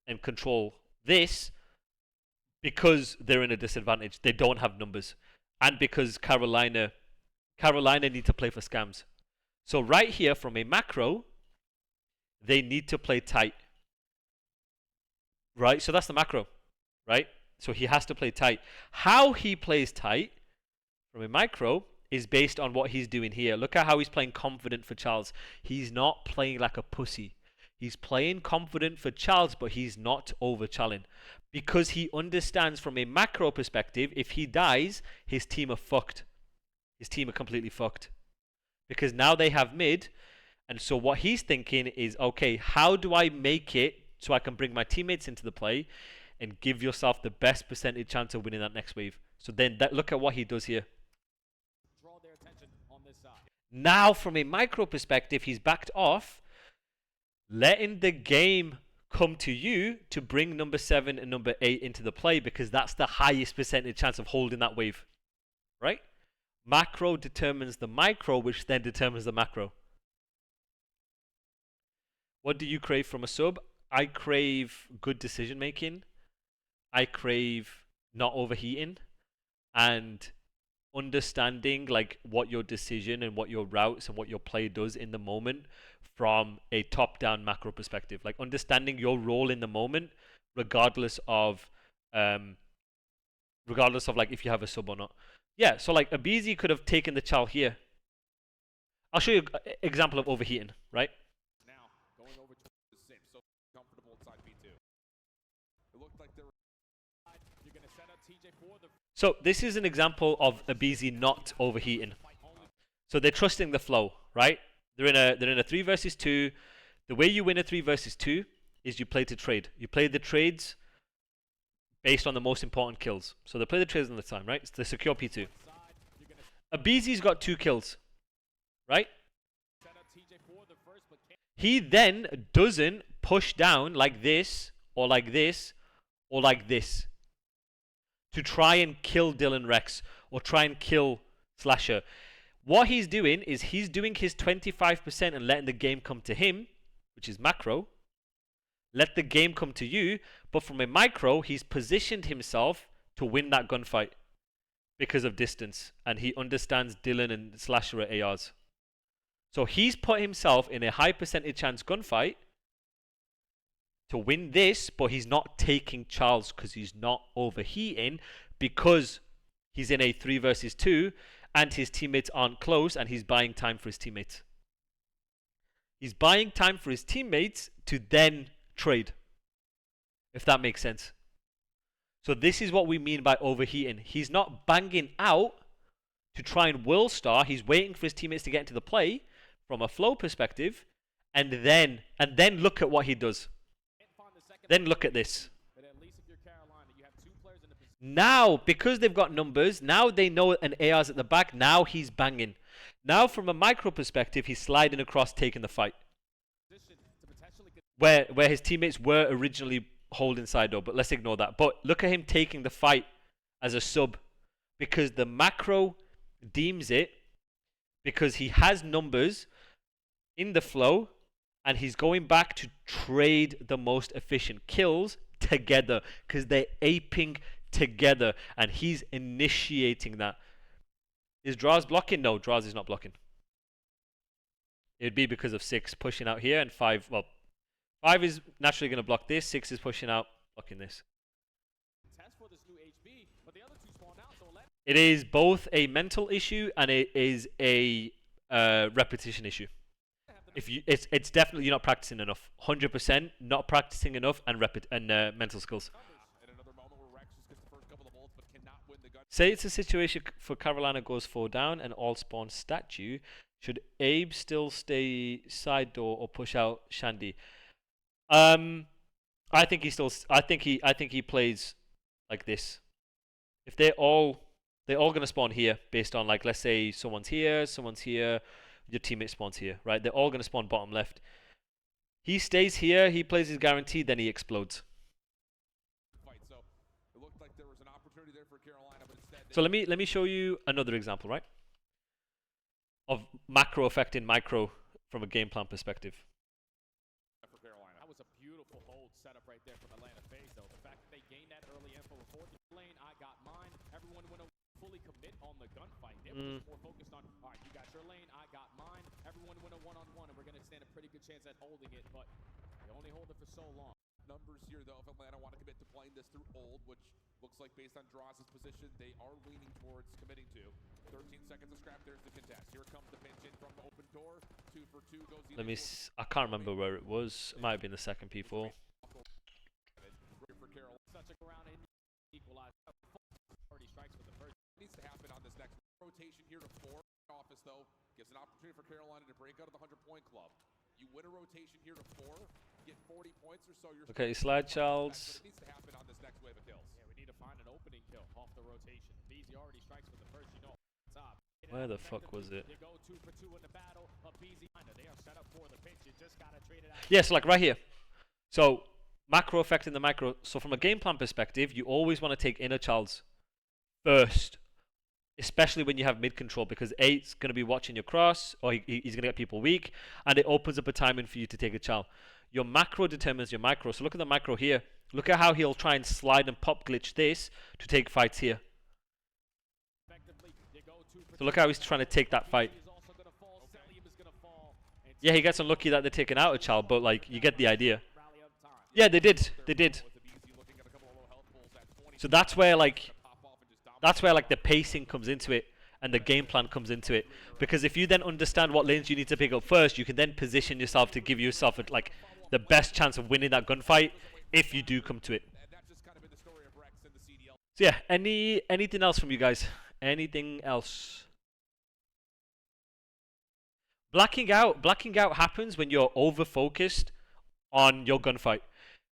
[SPEAKER 1] and control this because they're in a disadvantage. They don't have numbers. And because Carolina need to play for scams. So right here from a macro, they need to play tight. Right? So that's the macro, right? So he has to play tight. How he plays tight from a micro is based on what he's doing here. Look at how he's playing confident for Charles. He's not playing like a pussy. He's playing confident for Charles, but he's not over-challenging. Because he understands from a macro perspective, if he dies, his team are fucked. His team are completely fucked. Because now they have mid, and so what he's thinking is, okay, how do I make it so I can bring my teammates into the play and give yourself the best percentage chance of winning that next wave? So then look at what he does here.
[SPEAKER 3] draw their attention on this side.
[SPEAKER 1] Now, from a micro perspective, he's backed off, letting the game come to you to bring number 7 and number 8 into the play because that's the highest percentage chance of holding that wave, right? Macro determines the micro, which then determines the macro. What do you crave from a sub? I crave good decision making. I crave not overheating and understanding like what your decision and what your routes and what your play does in the moment from a top-down macro perspective. Like understanding your role in the moment, regardless of like if you have a sub or not. Yeah, so like aBeZy could have taken the chow here. I'll show you an example of overheating, right?
[SPEAKER 2] Now going over to the sim. So comfortable inside P2. It looked like they were
[SPEAKER 3] You're gonna set up TJ for the
[SPEAKER 1] So this is an example of aBeZy not overheating. So they're trusting the flow, right? They're in a 3 versus 2. The way you win a 3 versus 2 is you play to trade. You play the trades based on the most important kills. So they play the trades on the time, right? It's the secure P2.
[SPEAKER 3] side. You're gonna
[SPEAKER 1] aBeZy's got 2 kills, right?
[SPEAKER 3] set up TJ for the first, but can't
[SPEAKER 1] He then doesn't push down like this, or like this, or like this to try and kill Dylan Rex or try and kill Slasher. What he's doing is he's doing his 25% and letting the game come to him, which is macro. Let the game come to you, but from a micro, he's positioned himself to win that gunfight because of distance, and he understands Dylan and Slasher at ARs. So he's put himself in a high percentage chance gunfight to win this, but he's not taking Charles because he's not overheating because he's in a 3 versus 2 and his teammates aren't close and he's buying time for his teammates. He's buying time for his teammates to then trade, if that makes sense. So this is what we mean by overheating. He's not banging out to try and will star. He's waiting for his teammates to get into the play from a flow perspective, and then look at what he does.
[SPEAKER 3] find the second.
[SPEAKER 1] Then look at this.
[SPEAKER 3] But at least if you're Carolina, you have 2 players in the position.
[SPEAKER 1] Now, because they've got numbers, now they know an AR's at the back. Now he's banging. Now, from a micro perspective, he's sliding across, taking the fight.
[SPEAKER 3] Position to potentially get
[SPEAKER 1] Where his teammates were originally holding side door, but let's ignore that. But look at him taking the fight as a sub, because the macro deems it, because he has numbers in the flow, and he's going back to trade the most efficient kills together, because they're aping together, and he's initiating that. Is Draz blocking? No, Draz is not blocking. It would be because of 6 pushing out here, and 5, well, 5 is naturally going to block this, 6 is pushing out, blocking this.
[SPEAKER 3] test for this new HB, but the other two spawn out, so let
[SPEAKER 1] It is both a mental issue and it is a repetition issue. If you, it's definitely you're not practicing enough. 100% not practicing enough, and mental skills.
[SPEAKER 2] In another moment where Rex just gets the first couple of bullets but cannot win the gun.
[SPEAKER 1] Say it's a situation for Carolina goes 4 down and all spawn statue. Should Abe still stay side door or push out Shandy? I think he still. I think he plays like this. If they're all gonna spawn here based on, like, let's say someone's here, your teammate spawns here, right? They're all gonna spawn bottom left. He stays here, he plays his guarantee, then he explodes.
[SPEAKER 2] Fight. So it looked like there was an opportunity there for Carolina, but instead
[SPEAKER 1] So let me show you another example, right? Of macro affecting micro from a game plan perspective.
[SPEAKER 2] for Carolina.
[SPEAKER 3] that was a beautiful hold setup right there from Atlanta FaZe, though. The fact that they gained that early info before the lane, I got mine. Everyone went to fully commit on the gunfight. They were just more focused on, all right, you got your lane, I got mine. Everyone went a one-on-one, and we're going to stand a pretty good chance at holding it, but they only hold it for so long.
[SPEAKER 2] Numbers here, though, if Atlanta want to commit to playing this through old, which looks like based on Draz's position, they are leaning towards committing to. 13 seconds of scrap, there's the contest. Here comes the pinch in from the open door. 2 for 2 goes
[SPEAKER 1] Let me. I can't remember where it was. It might have been the second P4.
[SPEAKER 2] For Carolina.
[SPEAKER 3] Such a ground in equalize. Already strikes with the first.
[SPEAKER 2] Needs to happen on this next rotation here to 4. Office, though, gives an opportunity for Carolina to break out of the 100-point club. You win a rotation here to 4, get 40 points or so. You're
[SPEAKER 1] Okay, slide Charles.
[SPEAKER 2] It needs to happen on this next wave of kills.
[SPEAKER 3] Yeah, we need to find an opening kill off the rotation. aBeZy already strikes with the first, you know. Top.
[SPEAKER 1] Where the fuck was it?
[SPEAKER 3] You go 2 for 2 in the battle. aBeZy, they are set up for the pitch. You just gotta trade it out.
[SPEAKER 1] Yes, like right here. So macro affecting the micro. So from a game plan perspective, you always want to take inner Charles first, especially when you have mid control, because 8's going to be watching your cross, or he's going to get people weak, and it opens up a timing for you to take a chow. Your macro determines your micro. So look at the macro here. Look at how he'll try and slide and pop glitch this to take fights here.
[SPEAKER 3] Effectively, you go 2 for
[SPEAKER 1] So look how he's trying to take that fight.
[SPEAKER 3] is also gonna fall. Celium is gonna fall. And
[SPEAKER 1] Yeah, he gets unlucky that they're taking out a chow, but like you get the idea.
[SPEAKER 3] rally up time.
[SPEAKER 1] Yeah, they did. They did.
[SPEAKER 2] With aBeZy looking at a couple of low health pulls at 20.
[SPEAKER 1] So that's where like
[SPEAKER 2] Pop off and just dominate.
[SPEAKER 1] the pacing comes into it and the game plan comes into it, because if you then understand what lanes you need to pick up first, you can then position yourself to give yourself like the best chance of winning that gunfight if you do come to it.
[SPEAKER 2] And that's just kind of been the story of Rex and the CDL.
[SPEAKER 1] So yeah, anything else from you guys? Anything else? Blacking out happens when you're over focused on your gunfight.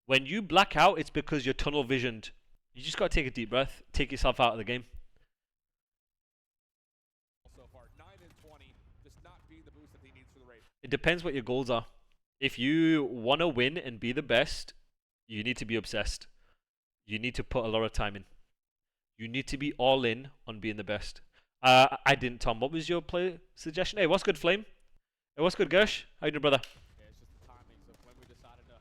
[SPEAKER 1] When you black out, it's because you're tunnel visioned. You just gotta take a deep breath, take yourself out of the game.
[SPEAKER 2] So far, 9 and 20, just not being the boost that he needs for the race.
[SPEAKER 1] It depends what your goals are. If you want to win and be the best, you need to be obsessed. You need to put a lot of time in. You need to be all in on being the best. I didn't, Tom. What was your play suggestion? Hey, what's good, Flame? Hey, what's good, Gersh? How you doing, brother?
[SPEAKER 3] Yeah, it's just the timings of when we decided to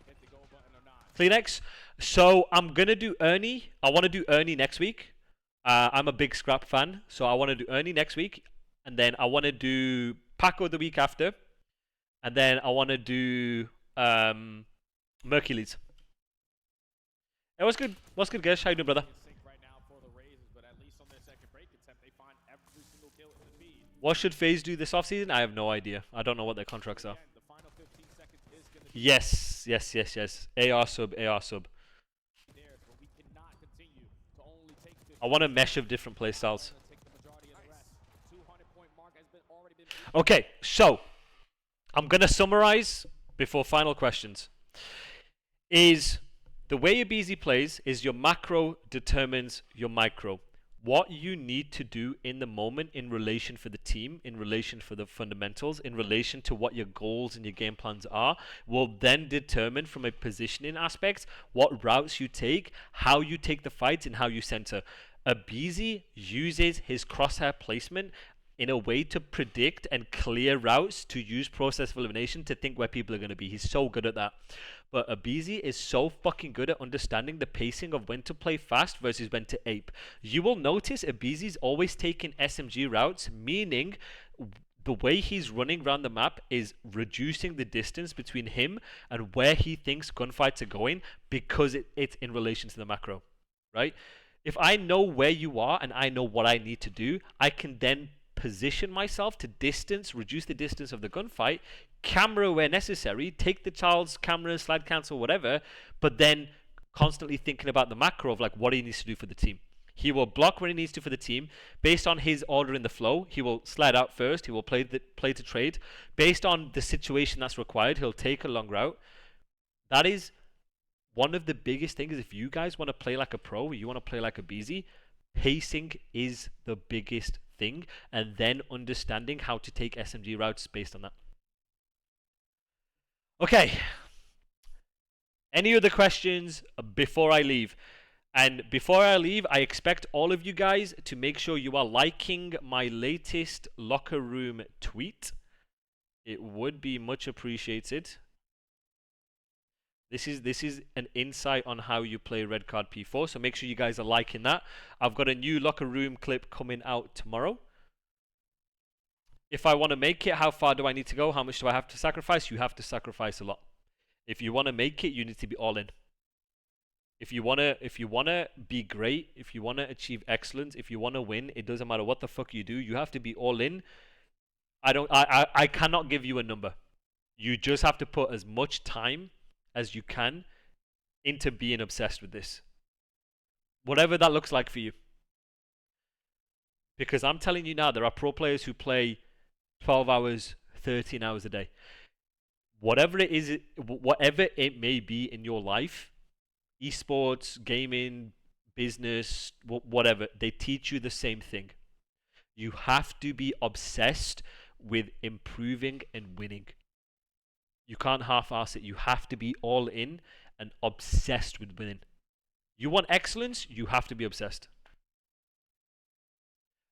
[SPEAKER 3] hit the go button or not.
[SPEAKER 1] Kleenex. So I'm gonna do Ernie. I want to do Ernie next week. I'm a big Scrap fan, so I want to do Ernie next week, and then I want to do Paco the week after, and then I want to do Mercules. Hey, what's good? What's good, Gersh? How you doing, brother?
[SPEAKER 3] Sync right now for the raises, but at least on their second break attempt, they find every single kill in the feed.
[SPEAKER 1] What should FaZe do this offseason? I have no idea. I don't know what their contracts are.
[SPEAKER 3] Again, the final 15 seconds is going to be
[SPEAKER 1] Yes. AR sub.
[SPEAKER 3] theirs, but we cannot continue to only take 15.
[SPEAKER 1] I want a mesh of different playstyles.
[SPEAKER 3] We're gonna take the majority of the rest. 200-point mark has already been reached.
[SPEAKER 1] Okay, so I'm gonna summarize before final questions. Is the way aBeZy plays is your macro determines your micro. what you need to do in the moment in relation for the team, in relation for the fundamentals, in relation to what your goals and your game plans are, will then determine from a positioning aspect what routes you take, how you take the fights, and how you center. aBeZy uses his crosshair placement in a way to predict and clear routes, to use process of elimination to think where people are going to be. He's so good at that. But aBeZy is so fucking good at understanding the pacing of when to play fast versus when to ape. You will notice aBeZy's always taking SMG routes, meaning the way he's running around the map is reducing the distance between him and where he thinks gunfights are going, because it's in relation to the macro, right? If I know where you are and I know what I need to do, I can then position myself to reduce the distance of the gunfight, camera where necessary, take the child's camera, slide cancel, whatever, but then constantly thinking about the macro of like what he needs to do for the team. He will block what he needs to for the team based on his order in the flow. He will slide out first. He will play to trade based on the situation that's required. He'll take a long route. That is one of the biggest things. If you guys want to play like a pro, you want to play like aBeZy, pacing is the biggest thing, and then understanding how to take SMG routes based on that. Okay. Any other questions before I leave? And before I leave, I expect all of you guys to make sure you are liking my latest locker room tweet. It would be much appreciated. This is an insight on how you play red card P4, so make sure you guys are liking that. I've got a new locker room clip coming out tomorrow. If I want to make it, how far do I need to go? How much do I have to sacrifice? You have to sacrifice a lot. If you want to make it, you need to be all in. If you wanna be great, if you wanna achieve excellence, if you wanna win, it doesn't matter what the fuck you do. You have to be all in. I cannot give you a number. You just have to put as much time as you can into being obsessed with this, whatever that looks like for you. Because I'm telling you now, there are pro players who play 12 hours, 13 hours a day. Whatever it is, whatever it may be in your life, esports, gaming, business, whatever, they teach you the same thing. You have to be obsessed with improving and winning. You can't half-ass it. You have to be all in and obsessed with winning. You want excellence, you have to be obsessed.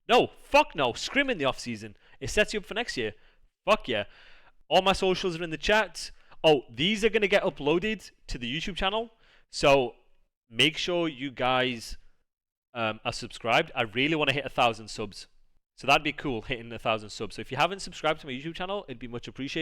[SPEAKER 1] No, fuck no. Scrim in the off-season. It sets you up for next year. Fuck yeah. All my socials are in the chat. Oh, these are going to get uploaded to the YouTube channel. So make sure you guys are subscribed. I really want to hit 1,000 subs. So that'd be cool, hitting 1,000 subs. So if you haven't subscribed to my YouTube channel, it'd be much appreciated.